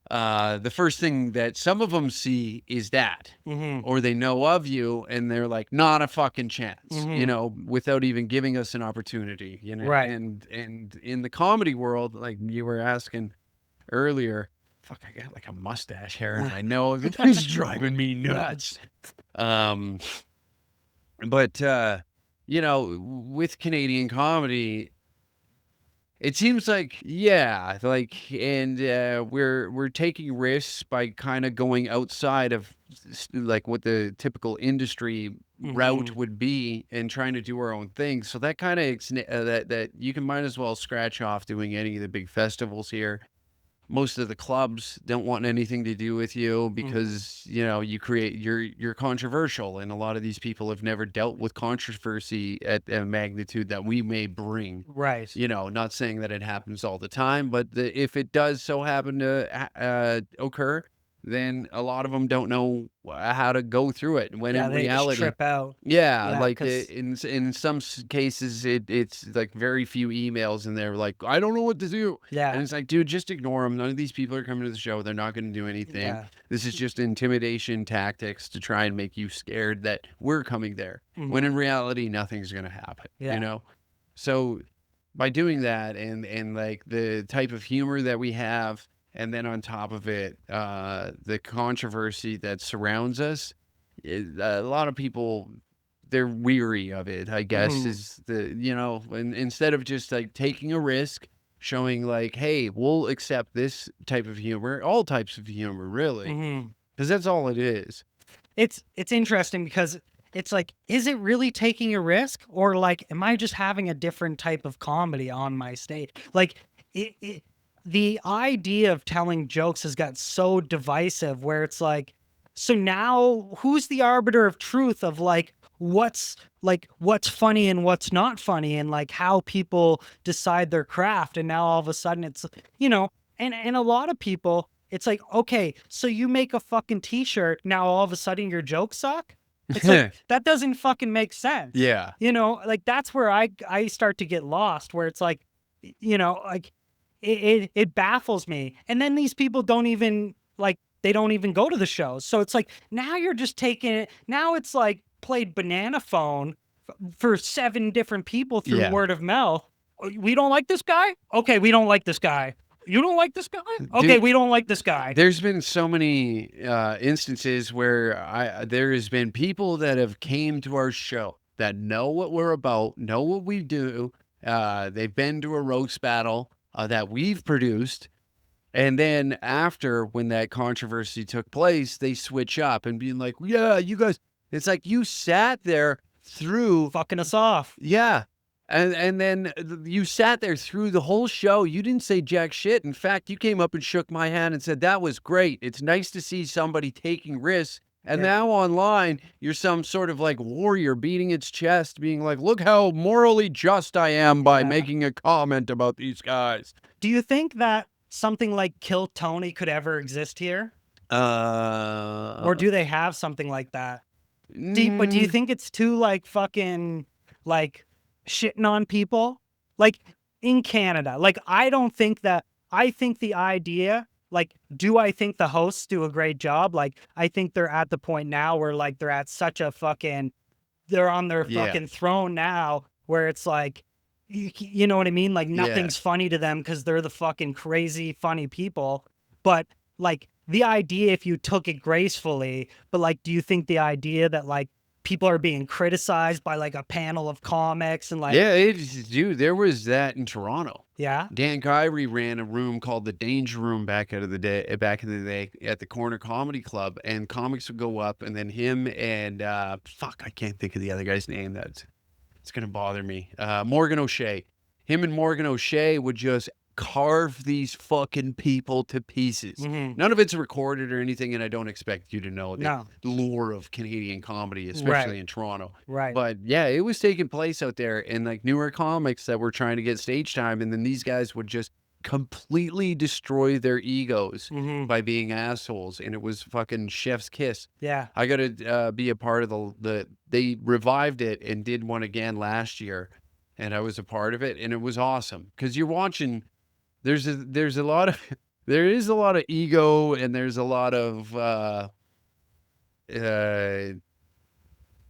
Speaker 2: the first thing that some of them see is that,
Speaker 1: Mm-hmm.
Speaker 2: or they know of you and they're like, not a fucking chance,
Speaker 1: Mhm.
Speaker 2: without even giving us an opportunity,
Speaker 1: Right.
Speaker 2: and in the comedy world, like you were asking earlier, fuck, I got like a mustache hair in my nose. It's driving me nuts. Um, but with Canadian comedy, it seems like, yeah, like, and we're taking risks by kind of going outside of like what the typical industry route
Speaker 1: Mhm.
Speaker 2: would be, and trying to do our own thing. So that kind of that you can might as well scratch off doing any of the big festivals here. Most of the clubs don't want anything to do with you
Speaker 1: Mhm.
Speaker 2: because you're controversial, and a lot of these people have never dealt with controversy at a magnitude that we may bring.
Speaker 1: Right.
Speaker 2: Not saying that it happens all the time, but if it does so happen to occur, then a lot of them don't know how to go through it. When
Speaker 1: Yeah,
Speaker 2: in
Speaker 1: they just
Speaker 2: reality,
Speaker 1: trip out.
Speaker 2: yeah,
Speaker 1: Yeah,
Speaker 2: like
Speaker 1: because
Speaker 2: in some cases, it's like very few emails, and they're like, I don't know what to do. And
Speaker 1: yeah,
Speaker 2: it's like, dude, just ignore them. None of these people are coming to the show. They're not going to do anything.
Speaker 1: yeah.
Speaker 2: This is just intimidation tactics to try and make you scared that we're coming there. When in
Speaker 1: Mhm.
Speaker 2: reality, nothing's going to happen,
Speaker 1: Yeah.
Speaker 2: So by doing that, and like the type of humor that we have, and then on top of it, the controversy that surrounds us, a lot of people, they're weary of it, I guess,
Speaker 1: Mhm.
Speaker 2: is and instead of just like taking a risk, showing like, hey, we'll accept this type of humor, all types of humor, really,
Speaker 1: Mhm.
Speaker 2: because that's all it is.
Speaker 1: It's interesting because it's like, is it really taking a risk, or like, am I just having a different type of comedy on my stage? Like, the idea of telling jokes has got so divisive, where it's like, so now who's the arbiter of truth of what's funny and what's not funny, and like how people decide their craft? And now all of a sudden it's, you know, and a lot of people, it's like, okay, so you make a fucking t-shirt, now all of a sudden your jokes suck? It's like, that doesn't fucking make sense.
Speaker 2: Yeah.
Speaker 1: Like that's where I start to get lost, where it's like, like it baffles me. And then these people don't even like, they don't even go to the shows. So it's like, now you're just taking it, now it's like played banana phone for 7 different people through
Speaker 2: Yeah.
Speaker 1: word of mouth. We don't like this guy? Okay, we don't like this guy. You don't like this guy? Okay,
Speaker 2: Dude,
Speaker 1: we don't like this guy.
Speaker 2: there's been so many instances where there has been people that have came to our show that know what we're about, know what we do. They've been to a roast battle that we've produced, And then after, when that controversy took place, they switch up and being like, yeah, you guys, it's like you sat there through,
Speaker 1: Fucking us off.
Speaker 2: yeah. And then you sat there through the whole show. You didn't say jack shit. In fact, you came up and shook my hand and said, that was great. It's nice to see somebody taking risks. And
Speaker 1: Yeah.
Speaker 2: now online, you're some sort of like warrior beating its chest, being like, look how morally just I am by
Speaker 1: Yeah.
Speaker 2: making a comment about these guys.
Speaker 1: Do you think that something like Kill Tony could ever exist here? Or do they have something like that? But do you think it's too like fucking like shitting on people? Like in Canada, like I don't think that. I think the idea, like, do I think the hosts do a great job? Like, I think they're at the point now where like they're at such a fucking, they're on their
Speaker 2: Yeah.
Speaker 1: fucking throne now where it's like, you know what I mean? Like nothing's funny to them because they're the fucking crazy funny people. But like the idea, if you took it gracefully, but like, do you think the idea that like people are being criticized by like a panel of comics and like,
Speaker 2: Yeah, dude, there was that in Toronto.
Speaker 1: yeah,
Speaker 2: Dan Kyrie ran a room called the Danger Room back in the day at the Corner Comedy Club, and comics would go up, and then him and fuck, I can't think of the other guy's name. It's gonna bother me. Morgan O'Shea. Him and Morgan O'Shea would just carve these fucking people to pieces.
Speaker 1: mhm,
Speaker 2: None of it's recorded or anything, and I don't expect you to know the
Speaker 1: no,
Speaker 2: lore of Canadian comedy, especially
Speaker 1: right,
Speaker 2: in Toronto.
Speaker 1: right,
Speaker 2: But yeah, it was taking place out there, and like newer comics that were trying to get stage time, and then these guys would just completely destroy their egos
Speaker 1: mhm,
Speaker 2: by being assholes, and it was fucking chef's kiss.
Speaker 1: yeah,
Speaker 2: I got to be a part of they revived it and did one again last year, and I was a part of it, and it was awesome because you're watching. There's a lot of there is a lot of ego, and there's a lot of uh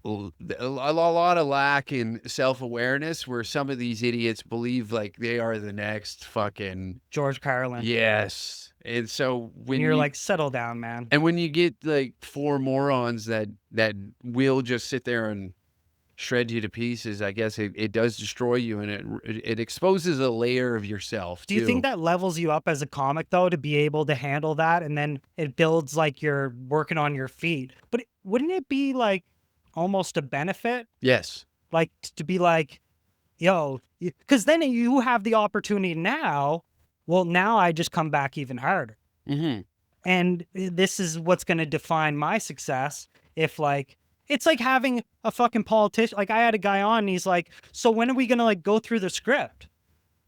Speaker 2: a lot of lack in self-awareness where some of these idiots believe like they are the next fucking
Speaker 1: George Carlin.
Speaker 2: yes. And so
Speaker 1: And
Speaker 2: when
Speaker 1: you're
Speaker 2: you
Speaker 1: like, settle down, man.
Speaker 2: and when you get like four morons that will just sit there and shred you to pieces, I guess it does destroy you, and it exposes a layer of yourself
Speaker 1: Do you
Speaker 2: too.
Speaker 1: think that levels you up as a comic though, to be able to handle that? And then it builds like you're working on your feet. But wouldn't it be like almost a benefit?
Speaker 2: Yes.
Speaker 1: Like to be like, yo, because then you have the opportunity now. Well, now I just come back even harder.
Speaker 2: Mm-hmm.
Speaker 1: And this is what's going to define my success. If like, it's like having a fucking politician. Like I had a guy on and he's like, so when are we going to like go through the script?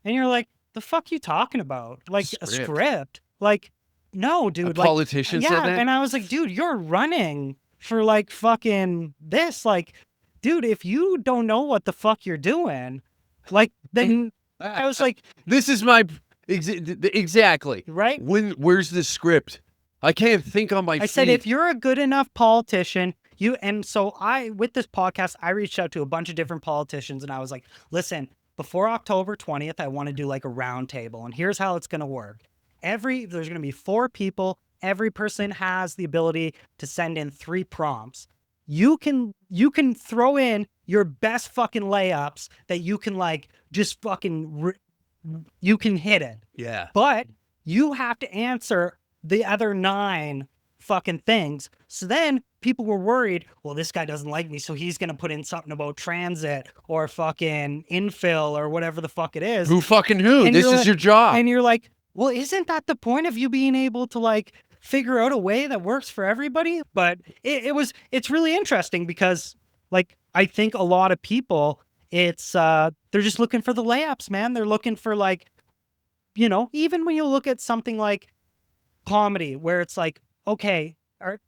Speaker 1: And you're like, the fuck you talking about? Like a script? Like, no, dude.
Speaker 2: A politician
Speaker 1: like,
Speaker 2: said
Speaker 1: yeah.
Speaker 2: that?
Speaker 1: And I was like, dude, you're running for like fucking this. Like, dude, if you don't know what the fuck you're doing, like, then I was like,
Speaker 2: this is my exactly
Speaker 1: right?
Speaker 2: where's the script? I can't think on my feet.
Speaker 1: I said, if you're a good enough politician, and so with this podcast, I reached out to a bunch of different politicians and I was like, listen, before October 20th, I want to do like a round table, and here's how it's going to work. There's going to be 4 people. Every person has the ability to send in 3 prompts. You can throw in your best fucking layups that you can like just fucking you can hit it.
Speaker 2: Yeah.
Speaker 1: But you have to answer the other 9 fucking things. So then people were worried, well, this guy doesn't like me, so he's going to put in something about transit or fucking infill or whatever the fuck it is.
Speaker 2: Who fucking who?
Speaker 1: And
Speaker 2: This is your job.
Speaker 1: And you're like, well, isn't that the point of you being able to like figure out a way that works for everybody? But it's really interesting because like, I think a lot of people, it's, they're just looking for the layups, man. They're looking for like, you know, even when you look at something like comedy where it's like, okay,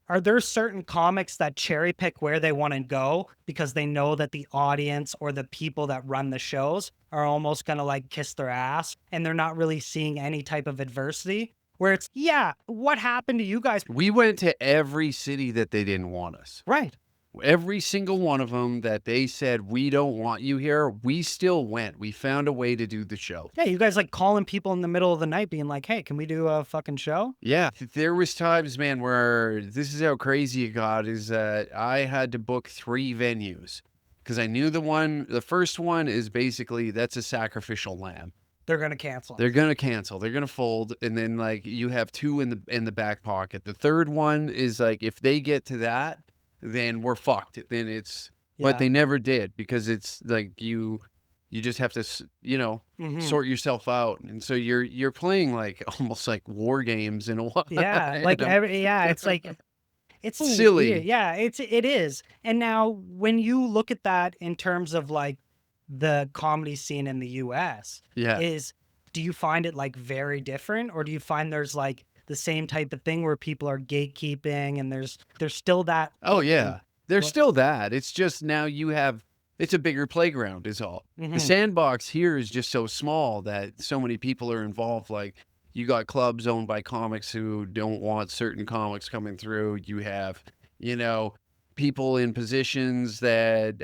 Speaker 1: are there certain comics that cherry pick where they want to go because they know that the audience or the people that run the shows are almost going to like kiss their ass and they're not really seeing any type of adversity? Where it's, yeah, what happened to you guys?
Speaker 2: We went to every city that they didn't want us.
Speaker 1: Right.
Speaker 2: Every single one of them that they said, we don't want you here, we still went. We found a way to do the show.
Speaker 1: Yeah, you guys like calling people in the middle of the night being like, hey, can we do a fucking show?
Speaker 2: Yeah, there was times, man, where this is how crazy it got, is that I had to book 3 venues because I knew the first one is basically, that's a sacrificial lamb.
Speaker 1: they're gonna cancel.
Speaker 2: They're gonna cancel. They're gonna fold, and then like you have two in the back pocket. The third one is like if they get to that, then we're fucked. Then it's but
Speaker 1: Yeah.
Speaker 2: they never did because it's like you just have to
Speaker 1: Mhm.
Speaker 2: sort yourself out, and so you're playing like almost like war games in a while.
Speaker 1: Yeah, like it's like it's
Speaker 2: Silly.
Speaker 1: yeah, it is. And now when you look at that in terms of like the comedy scene in the US,
Speaker 2: Yeah.
Speaker 1: do you find it like very different, or do you find there's like the same type of thing where people are gatekeeping and there's still that
Speaker 2: Oh yeah. There's
Speaker 1: what
Speaker 2: still that. It's just now it's a bigger playground is all. The
Speaker 1: Mhm.
Speaker 2: sandbox here is just so small that so many people are involved. Like you got clubs owned by comics who don't want certain comics coming through. You have, you know, people in positions that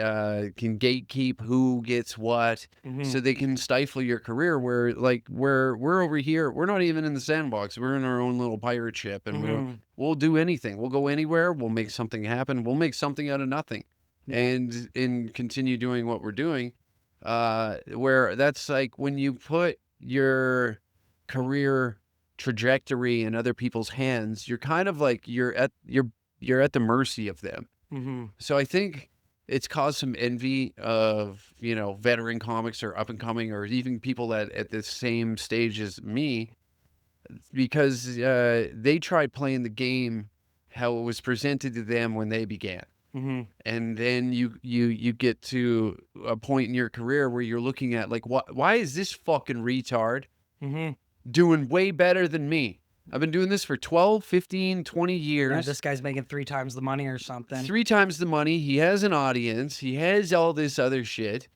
Speaker 2: can gatekeep who gets what,
Speaker 1: Mhm.
Speaker 2: so they can stifle your career. Where like we're over here, we're not even in the sandbox. We're in our own little pirate ship, and
Speaker 1: Mhm.
Speaker 2: we'll do anything. We'll go anywhere. We'll make something happen. We'll make something out of nothing,
Speaker 1: Yeah.
Speaker 2: and continue doing what we're doing. Where that's like when you put your career trajectory in other people's hands, you're kind of like you're at the mercy of them.
Speaker 1: Mhm.
Speaker 2: So I think it's caused some envy of, veteran comics or up and coming or even people that at the same stage as me because they tried playing the game how it was presented to them when they began.
Speaker 1: Mhm.
Speaker 2: And then you get to a point in your career where you're looking at like why is this fucking retard
Speaker 1: Mhm.
Speaker 2: doing way better than me? I've been doing this for 12, 15, 20
Speaker 1: Yeah,
Speaker 2: years.
Speaker 1: this guy's making 3 times the money or something.
Speaker 2: 3 times the money, he has an audience, he has all this other shit,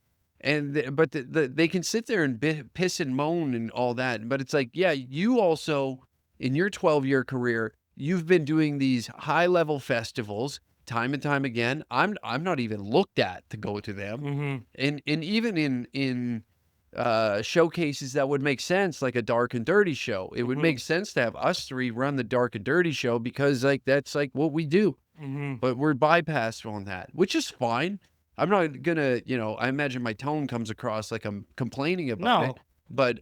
Speaker 2: but they can sit there and piss and moan and all that, but it's like, yeah, you also, in your 12-year career, you've been doing these high-level festivals time and time again. I'm not even looked at to go to them,
Speaker 1: Mhm.
Speaker 2: and even in showcases that would make sense, like a Dark and Dirty show. It would
Speaker 1: Mhm.
Speaker 2: make sense to have us 3 run the Dark and Dirty show because, like, that's, like, what we do.
Speaker 1: Mhm.
Speaker 2: But we're bypassed on that, which is fine. I'm not gonna, I imagine my tone comes across like I'm complaining about it,
Speaker 1: No.
Speaker 2: but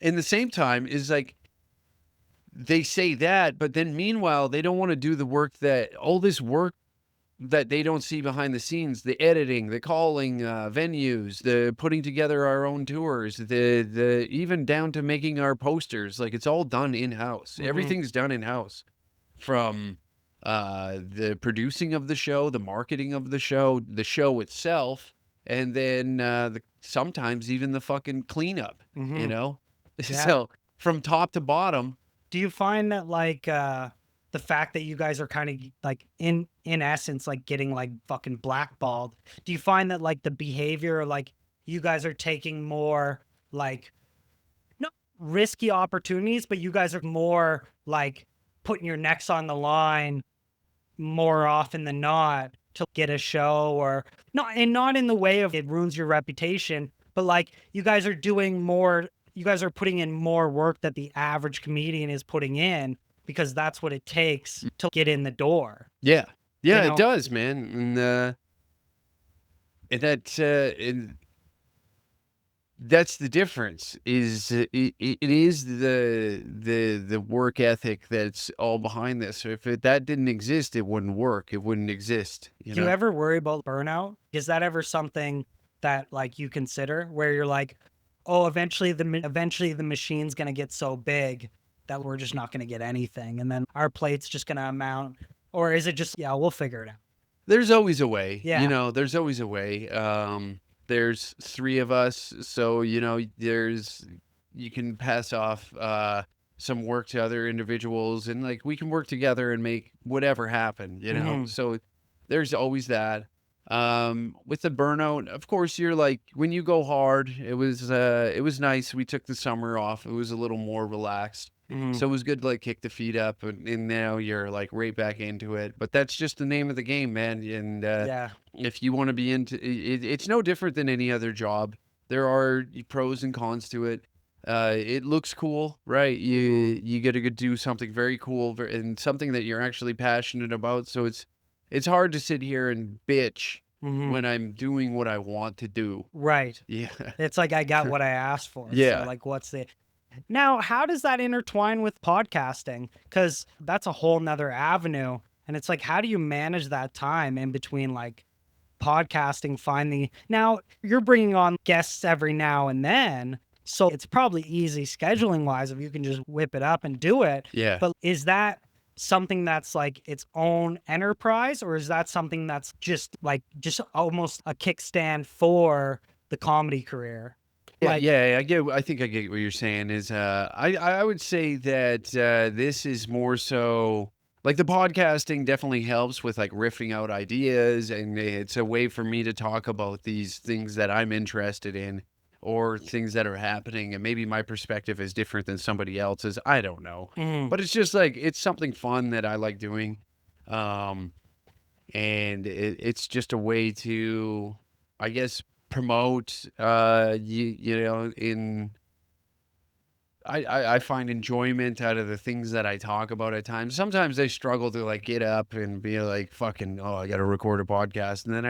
Speaker 2: in the same time is like they say that, but then meanwhile they don't want to do the work that all this work that they don't see behind the scenes, the editing, the calling venues, the putting together our own tours, the even down to making our posters. Like it's all done in house.
Speaker 1: Mhm.
Speaker 2: Everything's done in house from the producing of the show, the marketing of the show itself, and then sometimes even the fucking cleanup, you
Speaker 1: Mhm.
Speaker 2: know?
Speaker 1: Yeah.
Speaker 2: So from top to bottom,
Speaker 1: Do you find that like the fact that you guys are kind of like in essence like getting like fucking blackballed, do you find that like the behavior like you guys are taking more like not risky opportunities, but you guys are more like putting your necks on the line more often than not to get a show, or not in the way of it ruins your reputation, but like you guys are putting in more work that the average comedian is putting in because that's what it takes to get in the door,
Speaker 2: yeah.
Speaker 1: you
Speaker 2: Yeah, it
Speaker 1: know?
Speaker 2: does, man. And that's the difference is it is the work ethic that's all behind this. So if that didn't exist, it wouldn't work. It wouldn't exist, you
Speaker 1: Do you
Speaker 2: know?
Speaker 1: ever worry about burnout? Is that ever something that like you consider where you're like, oh, eventually the machine's gonna get so big that we're just not gonna get anything, and then our plate's just gonna amount, or is it just yeah, we'll figure it out?
Speaker 2: There's always a way,
Speaker 1: Yeah.
Speaker 2: there's always a way. There's 3 of us, so, you can pass off, some work to other individuals and, like, we can work together and make whatever happen, you know?
Speaker 1: Hmm.
Speaker 2: So, there's always that. With the burnout, of course, you're like when you go hard, it was nice. We took the summer off. It was a little more relaxed.
Speaker 1: Hmm.
Speaker 2: So it was good to like kick the feet up and now you're like right back into it. But that's just the name of the game, man. And
Speaker 1: Yeah.
Speaker 2: if you want to be into it, it's no different than any other job. There are pros and cons to it. It looks cool, right? You get to do something very cool and something that you're actually passionate about. So it's hard to sit here and bitch
Speaker 1: Mhm.
Speaker 2: when I'm doing what I want to do.
Speaker 1: Right.
Speaker 2: Yeah.
Speaker 1: It's like I got what I asked for. So
Speaker 2: Yeah.
Speaker 1: like what's the now, how does that intertwine with podcasting? Because that's a whole nother avenue. And it's like, how do you manage that time in between like podcasting, finding now you're bringing on guests every now and then. So it's probably easy scheduling wise if you can just whip it up and do it.
Speaker 2: Yeah.
Speaker 1: But is that something that's like its own enterprise, or is that something that's just almost a kickstand for the comedy career?
Speaker 2: Yeah,
Speaker 1: Like,
Speaker 2: yeah, I think I get what you're saying is I would say that this is more so like the podcasting definitely helps with like riffing out ideas, and it's a way for me to talk about these things that I'm interested in or things that are happening, and maybe my perspective is different than somebody else's. I don't know.
Speaker 1: mhm,
Speaker 2: But it's just like it's something fun that I like doing. Um and it's just a way to, I guess, promote you know in I find enjoyment out of the things that I talk about at times. Sometimes I struggle to like get up and be like fucking, oh, I got to record a podcast, and then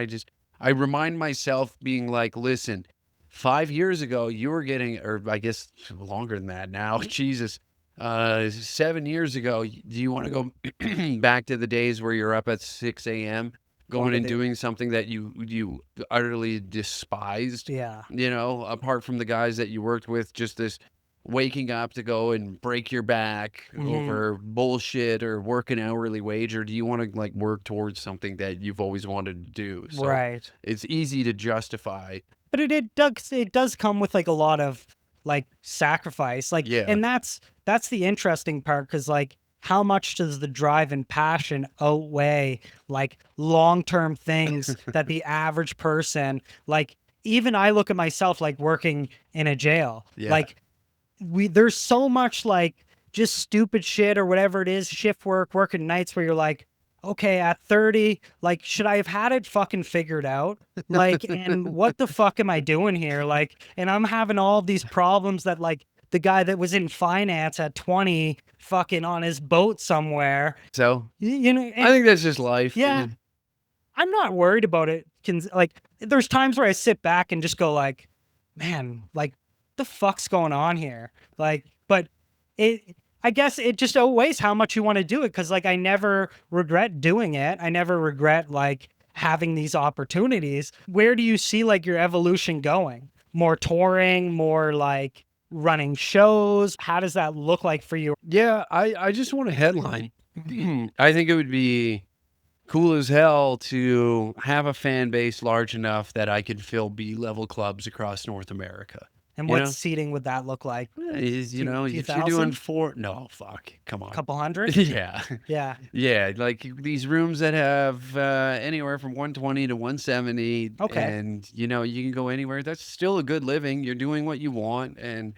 Speaker 2: I remind myself being like, listen, 5 years ago you were getting, or I guess longer than that now, Jesus, 7 years ago, do you want to go back to the days where you're up at 6 a.m.
Speaker 1: going
Speaker 2: going
Speaker 1: to
Speaker 2: and
Speaker 1: the,
Speaker 2: doing something that you utterly despised?
Speaker 1: yeah.
Speaker 2: You know, apart from the guys that you worked with, just this waking up to go and break your back
Speaker 1: Mhm,
Speaker 2: over bullshit or work an hourly wage, or do you want to like work towards something that you've always wanted to do? So
Speaker 1: right.
Speaker 2: it's easy to justify.
Speaker 1: But it does come with like a lot of like sacrifice. Like,
Speaker 2: Yeah.
Speaker 1: and that's the interesting part because like how much does the drive and passion outweigh like long-term things that the average person like even I look at myself like working in a jail.
Speaker 2: Yeah.
Speaker 1: Like there's so much like just stupid shit or whatever it is, shift work, working nights where you're like, okay, at 30, like, should I have had it fucking figured out? Like, and what the fuck am I doing here? Like, and I'm having all these problems that like the guy that was in finance at 20 fucking on his boat somewhere,
Speaker 2: So
Speaker 1: you know,
Speaker 2: I
Speaker 1: and
Speaker 2: think that's just life.
Speaker 1: yeah, I'm not worried about it. Like, there's times where I sit back and just go like, man, like, the fuck's going on here? Like, but I guess it just outweighs how much you want to do it. Cause like, I never regret doing it. I never regret like having these opportunities. Where do you see like your evolution going? More touring, more like running shows? How does that look like for you?
Speaker 2: Yeah, I just want a headline. I think it would be cool as hell to have a fan base large enough that I could fill B-level clubs across North America.
Speaker 1: And
Speaker 2: You
Speaker 1: what
Speaker 2: know?
Speaker 1: seating would that look like?
Speaker 2: Is, you know,
Speaker 1: Few
Speaker 2: if you're doing
Speaker 1: thousand?
Speaker 2: no, fuck, come on.
Speaker 1: Couple hundred?
Speaker 2: Yeah.
Speaker 1: Yeah.
Speaker 2: Yeah, like these rooms that have anywhere from 120 to 170,
Speaker 1: Okay.
Speaker 2: and you know, you can go anywhere. That's still a good living. You're doing what you want, and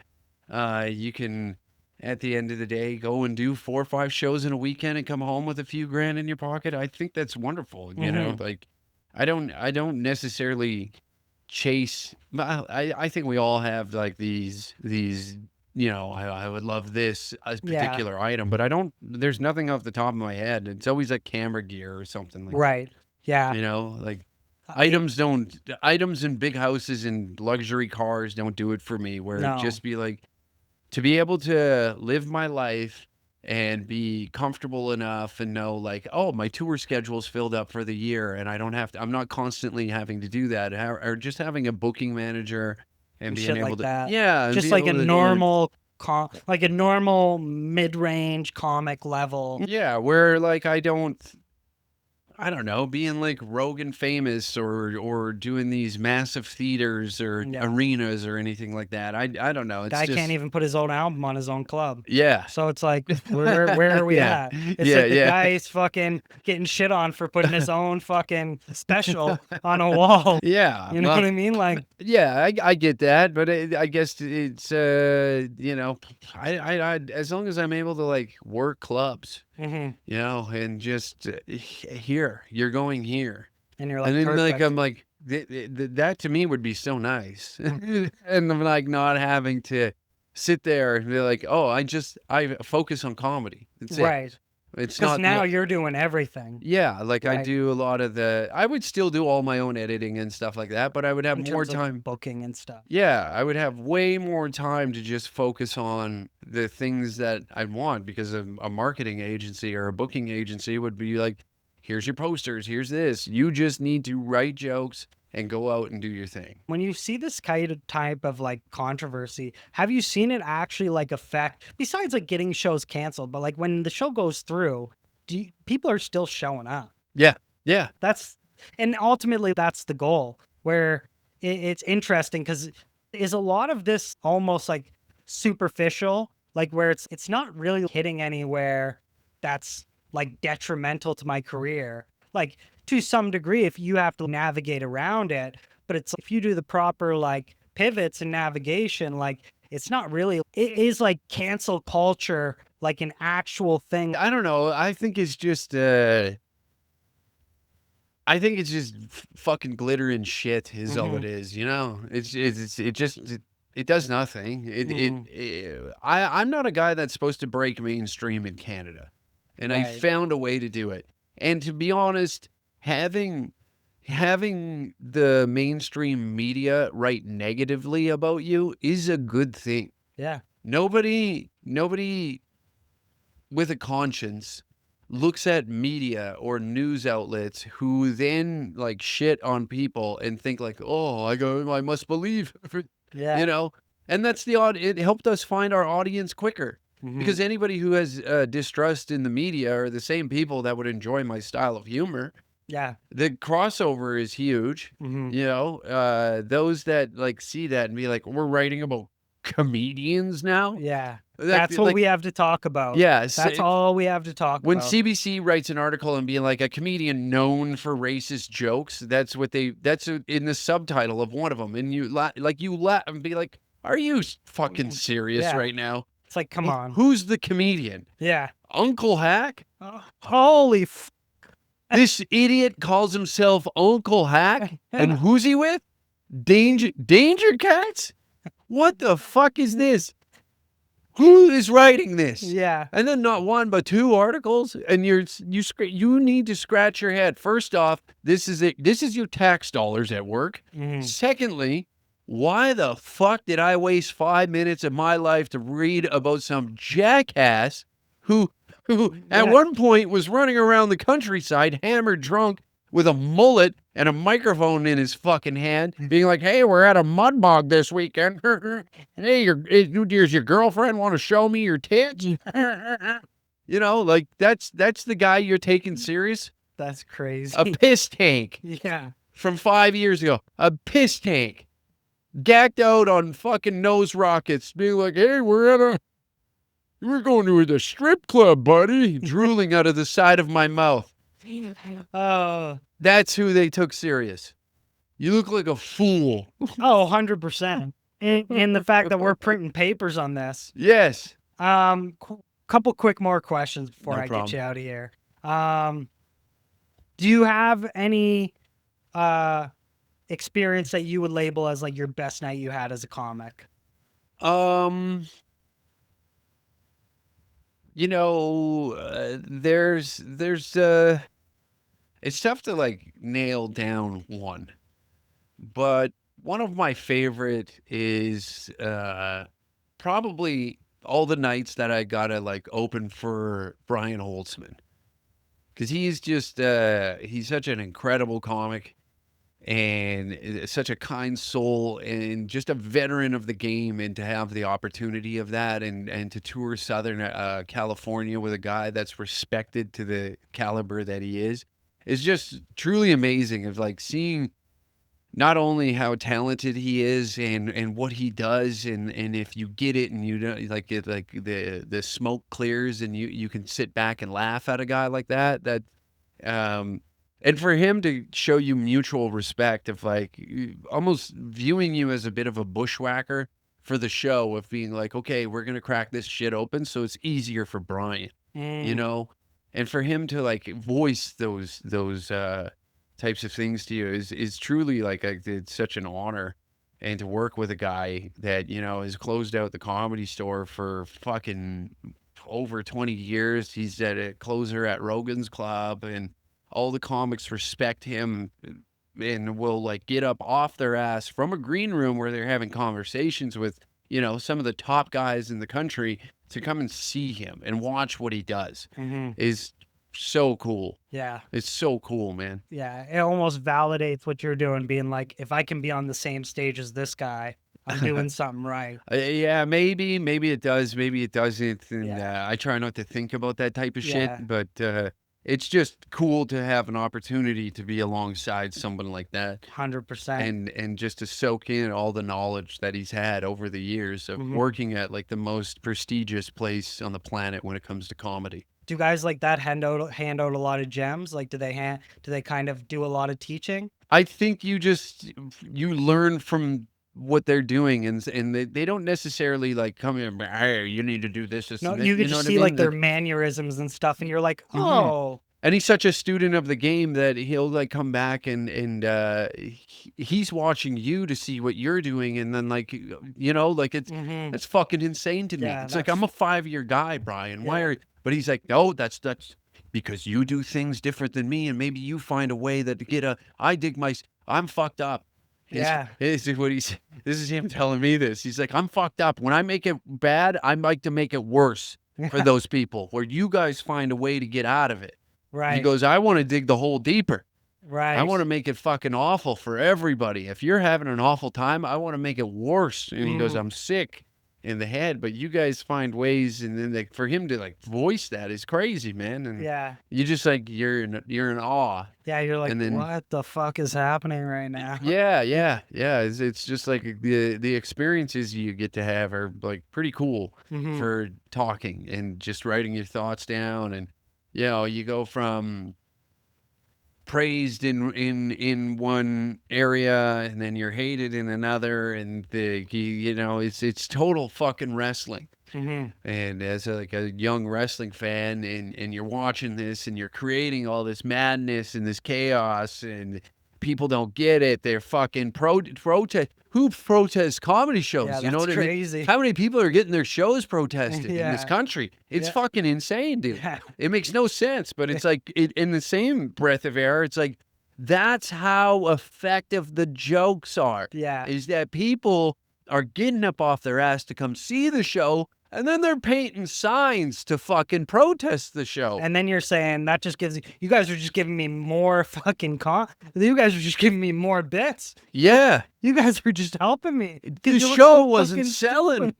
Speaker 2: you can, at the end of the day, go and do 4 or 5 shows in a weekend and come home with a few grand in your pocket. I think that's wonderful. You know,
Speaker 1: Hmm.
Speaker 2: like I don't necessarily chase. I think we all have like these. You know, I would love this as
Speaker 1: Yeah.
Speaker 2: particular item, but I don't. There's nothing off the top of my head. It's always like camera gear or something like that.
Speaker 1: Right. Yeah.
Speaker 2: You know, like
Speaker 1: It,
Speaker 2: items in big houses and luxury cars don't do it for me. Where it
Speaker 1: no.
Speaker 2: just be like to be able to live my life and be comfortable enough and know like, oh, my tour schedule's filled up for the year and I don't have to, I'm not constantly having to do that. Or just having a booking manager and
Speaker 1: And
Speaker 2: being
Speaker 1: shit
Speaker 2: able
Speaker 1: like
Speaker 2: to,
Speaker 1: that.
Speaker 2: yeah, and
Speaker 1: Just
Speaker 2: being
Speaker 1: like a
Speaker 2: able to go in.
Speaker 1: normal like a normal mid-range comic level.
Speaker 2: Yeah, where like I don't know, being like Rogan famous or doing these massive theaters or
Speaker 1: Yeah.
Speaker 2: arenas or anything like that. I don't know. It's
Speaker 1: Guy can't
Speaker 2: just
Speaker 1: even put his own album on his own club.
Speaker 2: yeah.
Speaker 1: So it's like, where are we
Speaker 2: Yeah.
Speaker 1: at? It's
Speaker 2: Yeah,
Speaker 1: like the
Speaker 2: yeah.
Speaker 1: guy's fucking getting shit on for putting his own fucking special on a wall.
Speaker 2: Yeah.
Speaker 1: You know
Speaker 2: Well,
Speaker 1: what I mean? Like,
Speaker 2: yeah, I get that, but I guess it's you know, I as long as I'm able to like work clubs,
Speaker 1: mhm.
Speaker 2: you know, and just here, you're going here.
Speaker 1: And you're
Speaker 2: And
Speaker 1: like,
Speaker 2: then like
Speaker 1: perfect.
Speaker 2: I'm like that to me would be so nice. And I'm like not having to sit there and be like, "Oh, I focus on comedy." That's it.
Speaker 1: Right.
Speaker 2: It's
Speaker 1: Because
Speaker 2: not
Speaker 1: now
Speaker 2: lo-
Speaker 1: you're doing everything,
Speaker 2: Yeah, like I
Speaker 1: right?
Speaker 2: do a lot of I would still do all my own editing and stuff like that, but I would have
Speaker 1: In
Speaker 2: more
Speaker 1: terms of
Speaker 2: time.
Speaker 1: booking and stuff.
Speaker 2: Yeah, I would have way more time to just focus on the things that I want, because a marketing agency or a booking agency would be like, here's your posters, here's this. You just need to write jokes and go out and do your thing.
Speaker 1: When you see this kind of type of like controversy, have you seen it actually like affect, besides like getting shows canceled, but like when the show goes through, people are still showing up?
Speaker 2: Yeah. Yeah.
Speaker 1: That's, and ultimately that's the goal, where it's interesting because is a lot of this almost like superficial, like where it's not really hitting anywhere that's like detrimental to my career, like to some degree if you have to navigate around it, but it's if you do the proper like pivots and navigation, like it's not really, it is like cancel culture like an actual thing.
Speaker 2: I don't know. I think it's just fucking glitter and shit is all
Speaker 1: Hmm.
Speaker 2: it is, you know? It does nothing.
Speaker 1: Hmm.
Speaker 2: I'm not a guy that's supposed to break mainstream in Canada. And I
Speaker 1: Right.
Speaker 2: found a way to do it. And to be honest, having the mainstream media write negatively about you is a good thing.
Speaker 1: Yeah.
Speaker 2: Nobody with a conscience looks at media or news outlets who then like shit on people and think like, oh, I must believe,
Speaker 1: Yeah.
Speaker 2: you know. And that's it helped us find our audience quicker,
Speaker 1: Hmm.
Speaker 2: because anybody who has distrust in the media are the same people that would enjoy my style of humor.
Speaker 1: Yeah.
Speaker 2: The crossover is huge.
Speaker 1: Hmm.
Speaker 2: You know, those that like see that and be like, we're writing about comedians now.
Speaker 1: Yeah.
Speaker 2: That
Speaker 1: That's what
Speaker 2: like,
Speaker 1: we have to talk about.
Speaker 2: yeah,
Speaker 1: That's all we have to talk
Speaker 2: when
Speaker 1: about.
Speaker 2: CBC writes an article and being like a comedian known for racist jokes, that's in the subtitle of one of them, and you laugh and be like, "Are you fucking serious
Speaker 1: Yeah.
Speaker 2: right now?
Speaker 1: It's like, come on.
Speaker 2: Who's the comedian?
Speaker 1: Yeah.
Speaker 2: Uncle Hack?
Speaker 1: Holy
Speaker 2: This idiot calls himself Uncle Hack, and who's he with? Danger Cats? What the fuck is this? Who is writing this?"
Speaker 1: Yeah.
Speaker 2: And then not one but two articles, and you need to scratch your head. First off, this is it. This is your tax dollars at work.
Speaker 1: Mhm.
Speaker 2: Secondly, why the fuck did I waste 5 minutes of my life to read about some jackass who at
Speaker 1: Yeah.
Speaker 2: one point was running around the countryside hammered drunk with a mullet and a microphone in his fucking hand, being like, "Hey, we're at a mud bog this weekend. Hey, does your girlfriend want to show me your tits?" You know, like that's the guy you're taking serious?
Speaker 1: That's crazy.
Speaker 2: A piss tank
Speaker 1: Yeah.
Speaker 2: from 5 years ago. A piss tank. Gacked out on fucking nose rockets, being like, "Hey, we're going to the strip club, buddy." Drooling out of the side of my mouth.
Speaker 1: Oh.
Speaker 2: That's who they took serious. You look like a fool.
Speaker 1: Oh, 100%. And the fact that we're printing papers on this.
Speaker 2: Yes.
Speaker 1: Couple quick more questions before
Speaker 2: No
Speaker 1: I get
Speaker 2: problem.
Speaker 1: you out of here. Do you have any experience that you would label as like your best night you had as a comic?
Speaker 2: You know, it's tough to like nail down one, but one of my favorite is probably all the nights that I gotta like open for Brian Holtzman, because he's such an incredible comic, and such a kind soul, and just a veteran of the game, and to have the opportunity of that, and to tour Southern California with a guy that's respected to the caliber that he is just truly amazing, of like seeing not only how talented he is, and what he does, and if you get it, and you don't like it, like the smoke clears and you can sit back and laugh at a guy like that. um and for him to show you mutual respect, of like almost viewing you as a bit of a bushwhacker for the show, of being like, okay, we're gonna crack this shit open so it's easier for Brian, you
Speaker 1: Mm.
Speaker 2: know. And for him to like voice those types of things to you is truly like it's such an honor. And to work with a guy that, you know, has closed out the Comedy Store for fucking over 20 years. He's a closer at Rogan's Club, and all the comics respect him and will like get up off their ass from a green room where they're having conversations with, some of the top guys in the country to come and see him and watch what he does. Is so cool.
Speaker 1: Yeah.
Speaker 2: It's so cool, man.
Speaker 1: Yeah. It almost validates what you're doing, being like, if I can be on the same stage as this guy, I'm doing something right.
Speaker 2: Yeah, maybe it does, maybe it doesn't. And
Speaker 1: Yeah.
Speaker 2: I try not to think about that type of
Speaker 1: Yeah.
Speaker 2: shit, but it's just cool to have an opportunity to be alongside someone like that
Speaker 1: 100%.
Speaker 2: and just to soak in all the knowledge that he's had over the years of working at like the most prestigious place on the planet when it comes to comedy.
Speaker 1: Do guys like that hand out a lot of gems? Like, do they kind of do a lot of teaching?
Speaker 2: I think you learn from what they're doing, and they don't necessarily like come in, hey, you need to do this,
Speaker 1: No,
Speaker 2: and this.
Speaker 1: you could
Speaker 2: know
Speaker 1: just
Speaker 2: what I
Speaker 1: see
Speaker 2: mean?
Speaker 1: like their mannerisms and stuff, and you're like, oh,
Speaker 2: And he's such a student of the game that he'll like come back and he's watching you to see what you're doing, and then like like it's fucking insane to me.
Speaker 1: Yeah,
Speaker 2: It's like, I'm a 5-year guy, Brian. Why are? But he's like, no, that's because you do things different than me, and maybe you find a way that to get I'm fucked up.
Speaker 1: yeah,
Speaker 2: This is him telling me this. He's like, I'm fucked up. When I make it bad, I like to make it worse for those people, where you guys find a way to get out of it. He
Speaker 1: right,
Speaker 2: goes, I want to dig the hole deeper.
Speaker 1: right.
Speaker 2: I want to make it fucking awful for everybody. If you're having an awful time, I want to make it worse. And he goes, I'm sick in the head, but you guys find ways. And then like, for him to like voice that is crazy, man. And
Speaker 1: Yeah,
Speaker 2: you just like, you're in awe.
Speaker 1: yeah. You're like,
Speaker 2: And then-
Speaker 1: what the fuck is happening right now?
Speaker 2: Yeah. It's just like the experiences you get to have are like pretty cool for talking and just writing your thoughts down. And you go from praised in one area, and then you're hated in another, and it's total fucking wrestling. And as a young wrestling fan, and you're watching this, and you're creating all this madness and this chaos, and people don't get it. They're fucking protest. Who protests comedy shows?
Speaker 1: Yeah,
Speaker 2: You know
Speaker 1: that's
Speaker 2: what I mean?
Speaker 1: crazy.
Speaker 2: How many people are getting their shows protested in this
Speaker 1: Yeah.
Speaker 2: country? It's
Speaker 1: Yeah.
Speaker 2: fucking insane, dude.
Speaker 1: Yeah.
Speaker 2: It makes no sense, but it's like in the same breath of air, it's like that's how effective the jokes are.
Speaker 1: Yeah.
Speaker 2: Is that people are getting up off their ass to come see the show, and then they're painting signs to fucking protest the show.
Speaker 1: And then you're saying that just gives you guys are just giving me more fucking you guys are just giving me more bits.
Speaker 2: Yeah.
Speaker 1: You guys are just helping me.
Speaker 2: The show wasn't selling.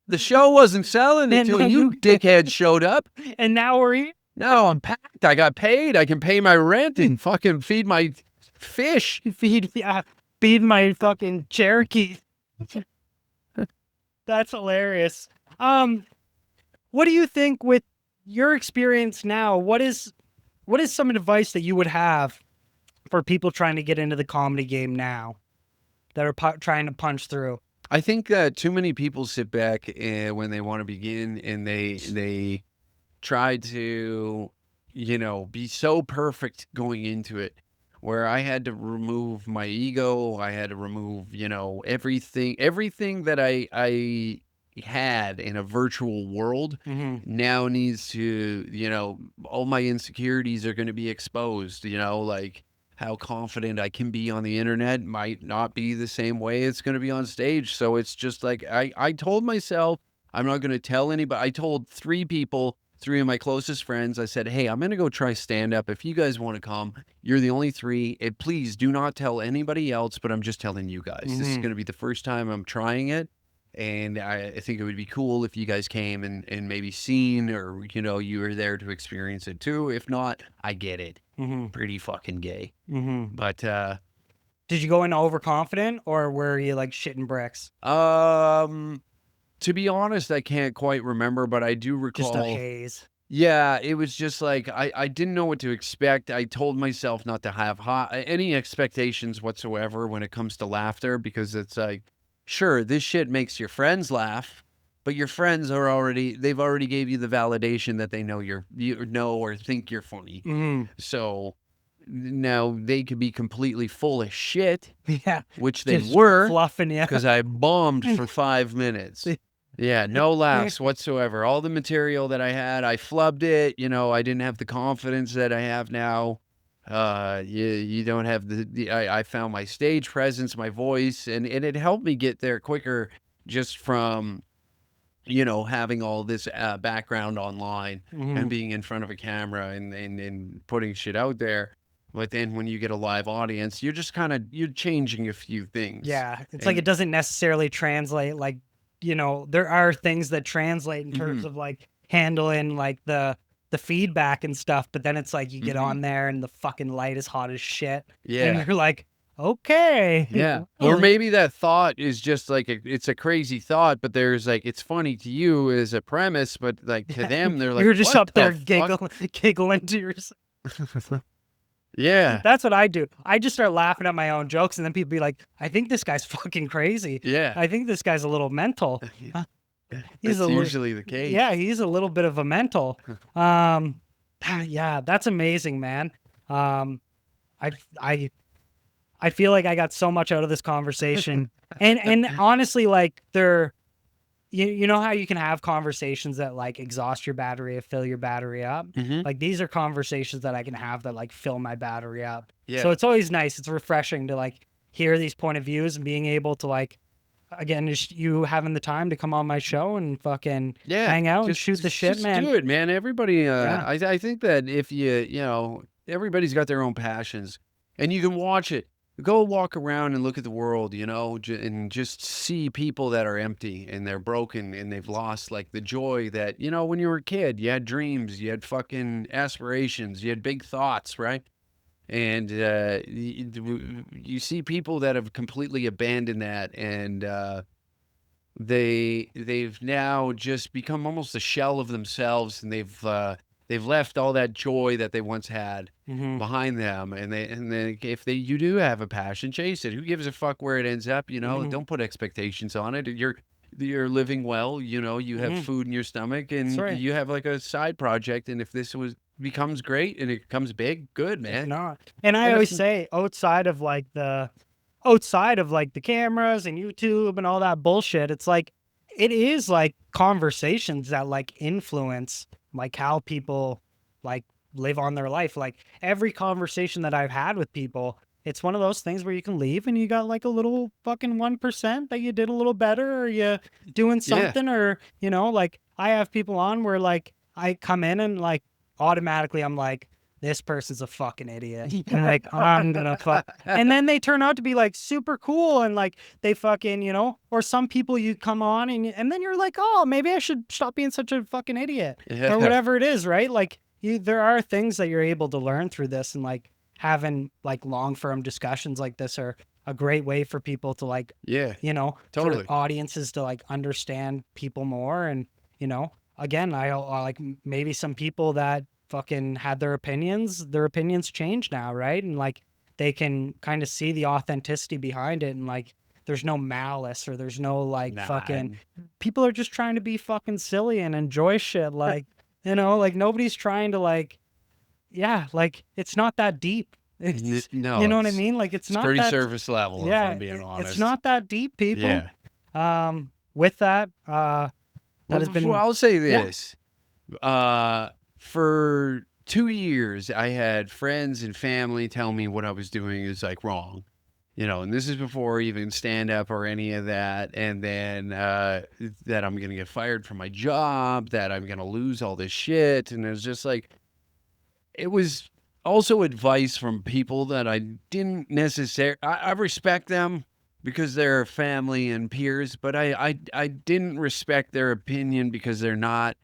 Speaker 2: The show wasn't selling until you dickheads showed up.
Speaker 1: And now we're here.
Speaker 2: No, I'm packed. I got paid. I can pay my rent and fucking feed my fish.
Speaker 1: Feed my fucking Cherokee. That's hilarious. What do you think with your experience now? What is some advice that you would have for people trying to get into the comedy game now that are trying to punch through?
Speaker 2: I think that too many people sit back when they want to begin, and they try to, be so perfect going into it, where I had to remove my ego. I had to remove, everything that I had in a virtual world now needs to, all my insecurities are going to be exposed, like how confident I can be on the internet might not be the same way it's going to be on stage. So it's just like, I told myself, I'm not going to tell anybody. I told 3 people, 3 of my closest friends, I said, hey, I'm going to go try stand up. If you guys want to come, you're the only 3. Please do not tell anybody else, but I'm just telling you guys. This is going to be the first time I'm trying it. And I think it would be cool if you guys came and maybe seen, or, you were there to experience it too. If not, I get it. Pretty fucking gay. But,
Speaker 1: did you go in overconfident, or were you like shitting bricks?
Speaker 2: to be honest, I can't quite remember, but I do recall.
Speaker 1: Just a haze.
Speaker 2: Yeah, it was just like, I didn't know what to expect. I told myself not to have any expectations whatsoever when it comes to laughter, because it's like, sure, this shit makes your friends laugh, but your friends they've already gave you the validation that they know you know or think you're funny. So now they could be completely full of shit,
Speaker 1: Yeah.
Speaker 2: which they
Speaker 1: Just
Speaker 2: were,
Speaker 1: fluffing you.
Speaker 2: because I bombed for 5 minutes. Yeah, no laughs whatsoever. All the material that I had, I flubbed it. I didn't have the confidence that I have now. You don't have I found my stage presence, my voice, and it helped me get there quicker just from, having all this background online and
Speaker 1: Mhm.
Speaker 2: being in front of a camera and putting shit out there. But then when you get a live audience, you're changing a few things.
Speaker 1: Yeah, it's like
Speaker 2: And
Speaker 1: it doesn't necessarily translate, like, there are things that translate in terms
Speaker 2: mhm,
Speaker 1: of, like, handling, like, the feedback and stuff, but then it's like you get
Speaker 2: mhm.
Speaker 1: on there and the fucking light is hot as shit, and
Speaker 2: Yeah.
Speaker 1: you're like, "Okay."
Speaker 2: Yeah. Or maybe that thought is just like it's a crazy thought, but there's like it's funny to you as a premise, but like to
Speaker 1: Yeah,
Speaker 2: them, they're like,
Speaker 1: you're just
Speaker 2: "What
Speaker 1: up
Speaker 2: the
Speaker 1: there
Speaker 2: fuck?"
Speaker 1: giggling to yourself.
Speaker 2: Yeah.
Speaker 1: That's what I do. I just start laughing at my own jokes, and then people be like, "I think this guy's fucking crazy.
Speaker 2: Yeah.
Speaker 1: I think this guy's a little mental. Uh, he's
Speaker 2: That's
Speaker 1: a li
Speaker 2: usually the
Speaker 1: Yeah,
Speaker 2: case.
Speaker 1: he's a little bit of a mental." Um, yeah, that's amazing, man. Um, I I I feel like I got so much out of this conversation, and honestly, like, you know how you can have conversations that, like, exhaust your battery or fill your battery up?
Speaker 2: Mhm.
Speaker 1: Like, these are conversations that I can have that, like, fill my battery up. So
Speaker 2: Yeah.
Speaker 1: it's always nice. It's refreshing to, like, hear these point of views and being able to, like, again, just you having the time to come on my show and fucking
Speaker 2: Yeah.
Speaker 1: hang out and
Speaker 2: Just
Speaker 1: shoot the
Speaker 2: just
Speaker 1: shit,
Speaker 2: just
Speaker 1: man.
Speaker 2: do it, man. Everybody
Speaker 1: Yeah.
Speaker 2: I think that if everybody's got their own passions and you can watch it. Go walk around and look at the world, and just see people that are empty and they're broken and they've lost like the joy that, when you were a kid, you had dreams, you had fucking aspirations, you had big thoughts, right? And you see people that have completely abandoned that, and they've now just become almost a shell of themselves, and they've left all that joy that they once had
Speaker 1: Mhm.
Speaker 2: behind them, and if you do have a passion, chase it. Who gives a fuck where it ends up?
Speaker 1: Mhm.
Speaker 2: Don't put expectations on it. You're living well. You have
Speaker 1: Mhm.
Speaker 2: food in your stomach,
Speaker 1: That's
Speaker 2: and
Speaker 1: right.
Speaker 2: you have like a side project. And if this was becomes great and it becomes big, good,
Speaker 1: If
Speaker 2: man.
Speaker 1: not, and I
Speaker 2: And if
Speaker 1: always say outside of like the cameras and YouTube and all that bullshit, it's like it is like conversations that like influence like how people like live on their life. Like every conversation that I've had with people, it's one of those things where you can leave and you got like a little fucking 1% that you did a little better or you doing
Speaker 2: yeah,
Speaker 1: something or like I have people on where like I come in and like automatically I'm like this person's a fucking idiot. And like, I'm gonna fuck. And then they turn out to be like super cool and like they fucking, or some people you come on and then you're like, oh, maybe I should stop being such a fucking idiot or
Speaker 2: yeah,
Speaker 1: whatever it is, right? Like, there are things that you're able to learn through this and like having like long form discussions like this are a great way for people to like,
Speaker 2: yeah,
Speaker 1: for
Speaker 2: totally.
Speaker 1: audiences to like understand people more and, again, I like maybe some people that fucking had their opinions change now, right? And like they can kind of see the authenticity behind it and like there's no malice or there's no like
Speaker 2: Nah,
Speaker 1: fucking people are just trying to be fucking silly and enjoy shit like like nobody's trying to like yeah, like it's not that deep. It's you
Speaker 2: no,
Speaker 1: know what I mean? Like it's
Speaker 2: it's
Speaker 1: not
Speaker 2: pretty
Speaker 1: that
Speaker 2: surface level if I'm
Speaker 1: yeah,
Speaker 2: being
Speaker 1: it's
Speaker 2: honest.
Speaker 1: not that deep, people.
Speaker 2: Yeah.
Speaker 1: With that, that
Speaker 2: Well,
Speaker 1: has
Speaker 2: before
Speaker 1: been
Speaker 2: I'll say
Speaker 1: yeah.
Speaker 2: this, uh, for 2 years, I had friends and family tell me what I was doing is like wrong, and this is before even stand up or any of that. And then that I'm gonna get fired from my job, that I'm gonna lose all this shit, and it was just like it was also advice from people that I didn't necessarily. I respect them because they're family and peers, but I didn't respect their opinion because they're not.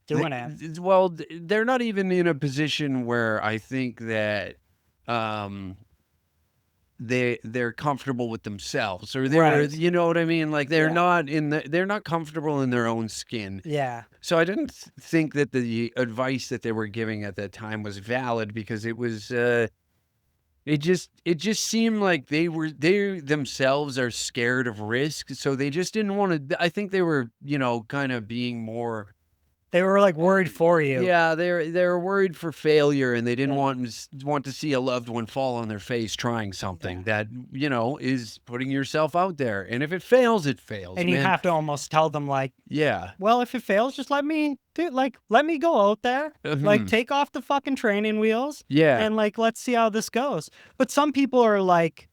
Speaker 1: Doing it.
Speaker 2: Well, they're not even in a position where I think that um, they're comfortable with themselves, or they're,
Speaker 1: Right.
Speaker 2: you know what I mean? Like
Speaker 1: Yeah.
Speaker 2: they're not comfortable in their own skin.
Speaker 1: Yeah.
Speaker 2: So I didn't think that the advice that they were giving at that time was valid because it just seemed like they themselves are scared of risk, so they just didn't want to. I think they were, kind of being more
Speaker 1: They were like worried for you.
Speaker 2: Yeah, they're worried for failure, and they didn't want to see a loved one fall on their face trying something that, is putting yourself out there. And if it fails, it fails,
Speaker 1: And you
Speaker 2: man.
Speaker 1: have to almost tell them like,
Speaker 2: Yeah.
Speaker 1: well, if it fails, just let me let me go out there, like take off the fucking training wheels,
Speaker 2: Yeah.
Speaker 1: and like let's see how this goes. But some people are like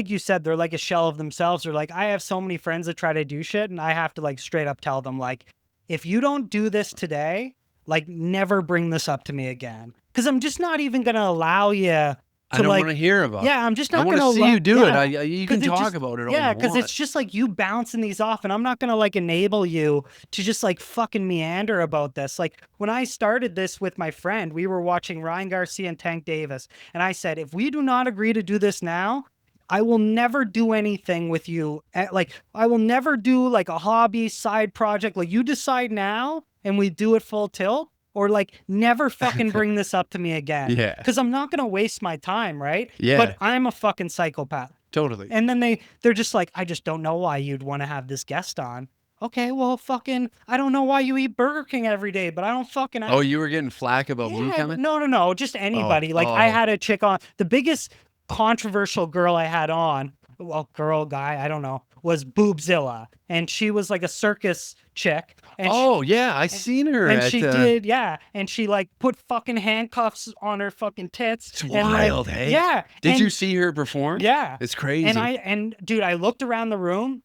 Speaker 1: you said, they're like a shell of themselves. They're like, I have so many friends that try to do shit, and I have to like straight up tell them like, if you don't do this today, like never bring this up to me again, because I'm just not even gonna allow you.
Speaker 2: I don't want to hear about it.
Speaker 1: Yeah, I'm just
Speaker 2: I
Speaker 1: not
Speaker 2: want
Speaker 1: gonna
Speaker 2: to see you do
Speaker 1: yeah.
Speaker 2: it. You can talk about it all
Speaker 1: Yeah,
Speaker 2: you
Speaker 1: because
Speaker 2: want.
Speaker 1: it's just like you bouncing these off, and I'm not gonna like enable you to just like fucking meander about this. Like when I started this with my friend, we were watching Ryan Garcia and Tank Davis, and I said, if we do not agree to do this now, I will never do anything with you. Like I will never do like a hobby side project. Like you decide now, and we do it full tilt. Or like never fucking bring this up to me again.
Speaker 2: Yeah.
Speaker 1: Because I'm not gonna waste my time, right?
Speaker 2: Yeah.
Speaker 1: But I'm a fucking psychopath.
Speaker 2: Totally.
Speaker 1: And then they're just like, I just don't know why you'd want to have this guest on. Okay, well, fucking, I don't know why you eat Burger King every day, but I don't fucking.
Speaker 2: Oh, you were getting flack about me coming?
Speaker 1: No, just anybody. Like I
Speaker 2: oh.
Speaker 1: had a chick on. The biggest controversial girl I had on, well, girl, guy, I don't know, was Boobzilla, and she was like a circus chick. And
Speaker 2: yeah, I seen her.
Speaker 1: And she did, yeah. And she like put fucking handcuffs on her fucking tits.
Speaker 2: It's wild, hey?
Speaker 1: Yeah.
Speaker 2: Did you see her perform?
Speaker 1: Yeah.
Speaker 2: It's crazy.
Speaker 1: And dude, I looked around the room,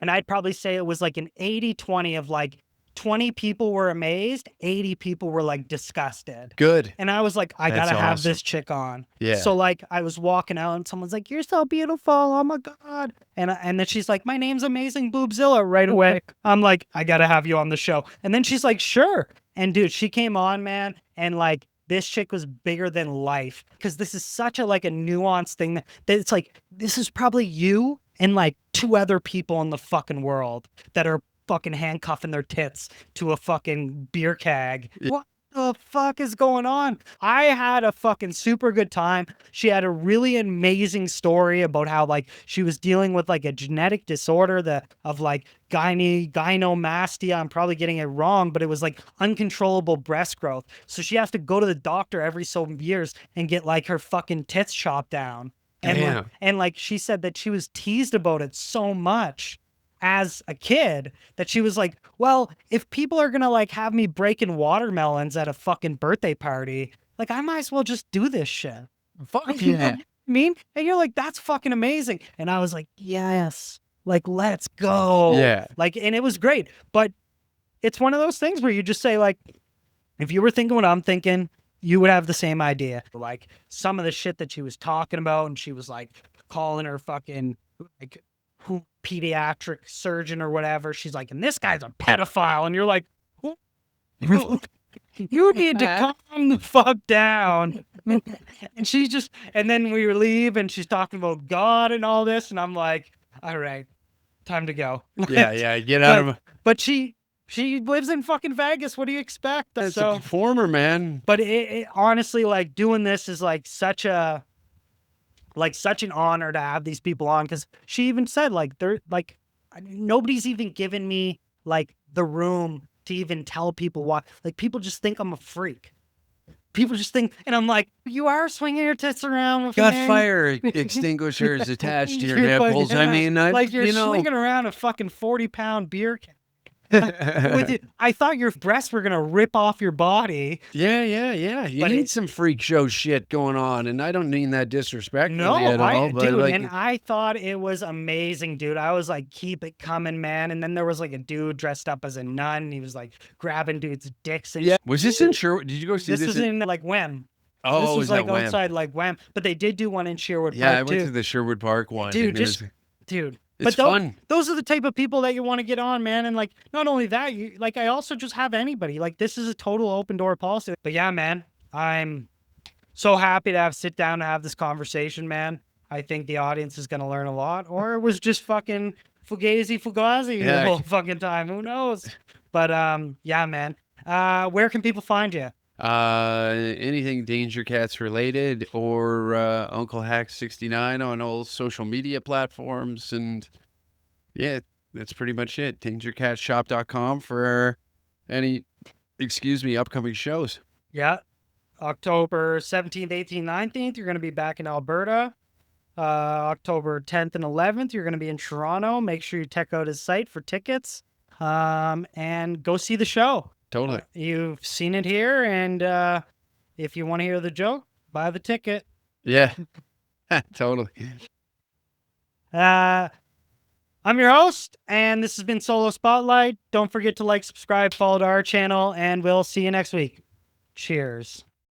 Speaker 1: and I'd probably say it was like an 80-20 of like 20 people were amazed, 80 people were like disgusted.
Speaker 2: Good.
Speaker 1: And I was like, I
Speaker 2: That's
Speaker 1: gotta have
Speaker 2: awesome.
Speaker 1: this chick on.
Speaker 2: Yeah.
Speaker 1: So like I was walking out, and someone's like, you're so beautiful. Oh my God. And then she's like, my name's Amazing Boobzilla right away. I'm like, I gotta have you on the show. And then she's like, sure. And dude, she came on, man. And like, this chick was bigger than life, because this is such a like a nuanced thing that it's like, this is probably you and like 2 other people in the fucking world that are fucking handcuffing their tits to a fucking beer keg. What the fuck is going on? I had a fucking super good time. She had a really amazing story about how like she was dealing with like a genetic disorder of like gynomastia. I'm probably getting it wrong, but it was like uncontrollable breast growth. So she has to go to the doctor every so years and get like her fucking tits chopped down. And like she said that she was teased about it so much as a kid that she was like, well, if people are gonna like have me breaking watermelons at a fucking birthday party, like I might as well just do this shit.
Speaker 2: Fuck
Speaker 1: You know
Speaker 2: yeah.
Speaker 1: what I mean? And you're like, that's fucking amazing. And I was like, yes, like let's go.
Speaker 2: Yeah.
Speaker 1: Like, and it was great. But it's one of those things where you just say, like, if you were thinking what I'm thinking, you would have the same idea. Like some of the shit that she was talking about, and she was like calling her fucking like pediatric surgeon or whatever. She's like, and this guy's a pedophile. And you're like, you need to calm the fuck down. And she's just, and then we leave, and she's talking about God and all this. And I'm like, all right, time to go.
Speaker 2: Yeah, get out of.
Speaker 1: But she lives in fucking Vegas. What do you expect?
Speaker 2: That's a performer, man.
Speaker 1: But it honestly, like doing this is like such an honor to have these people on, because she even said like they're like, nobody's even given me like the room to even tell people why. Like people just think I'm a freak. People just think, and I'm like, you are swinging your tits around with
Speaker 2: Got
Speaker 1: me.
Speaker 2: fire extinguishers attached to your nipples. I mean,
Speaker 1: like you're swinging around a fucking 40-pound beer can. I thought your breasts were gonna rip off your body.
Speaker 2: Yeah. You need some freak show shit going on, and I don't mean that disrespectfully at all. But
Speaker 1: dude,
Speaker 2: like,
Speaker 1: and I thought it was amazing, dude. I was like, keep it coming, man. And then there was like a dude dressed up as a nun, and he was like grabbing dudes' dicks. And
Speaker 2: was this in Sherwood? Did you go see this?
Speaker 1: This was in like Wham.
Speaker 2: Oh,
Speaker 1: this was like
Speaker 2: Wham?
Speaker 1: outside like Wham. But they did do one in Sherwood Park.
Speaker 2: Yeah, I went to the Sherwood Park one.
Speaker 1: Dude, dude.
Speaker 2: It's fun.
Speaker 1: Those are the type of people that you want to get on, man. And like, not only that, I also just have anybody. Like, this is a total open door policy. But yeah, man, I'm so happy to sit down and have this conversation, man. I think the audience is going to learn a lot, or it was just fucking fugazi the whole fucking time. Who knows? But yeah, man. Where can people find you?
Speaker 2: Anything Danger Cats related, or Uncle Hack 69 on all social media platforms, and yeah, that's pretty much it. DangerCatShop.com for any excuse me, upcoming shows.
Speaker 1: Yeah. October 17th, 18th, 19th, you're going to be back in Alberta. October 10th and 11th, you're going to be in Toronto. Make sure you check out his site for tickets and go see the show.
Speaker 2: Totally.
Speaker 1: You've seen it here, and if you want to hear the joke, buy the ticket.
Speaker 2: Yeah, totally.
Speaker 1: I'm your host, and this has been Solo Spotlight. Don't forget to like, subscribe, follow to our channel, and we'll see you next week. Cheers.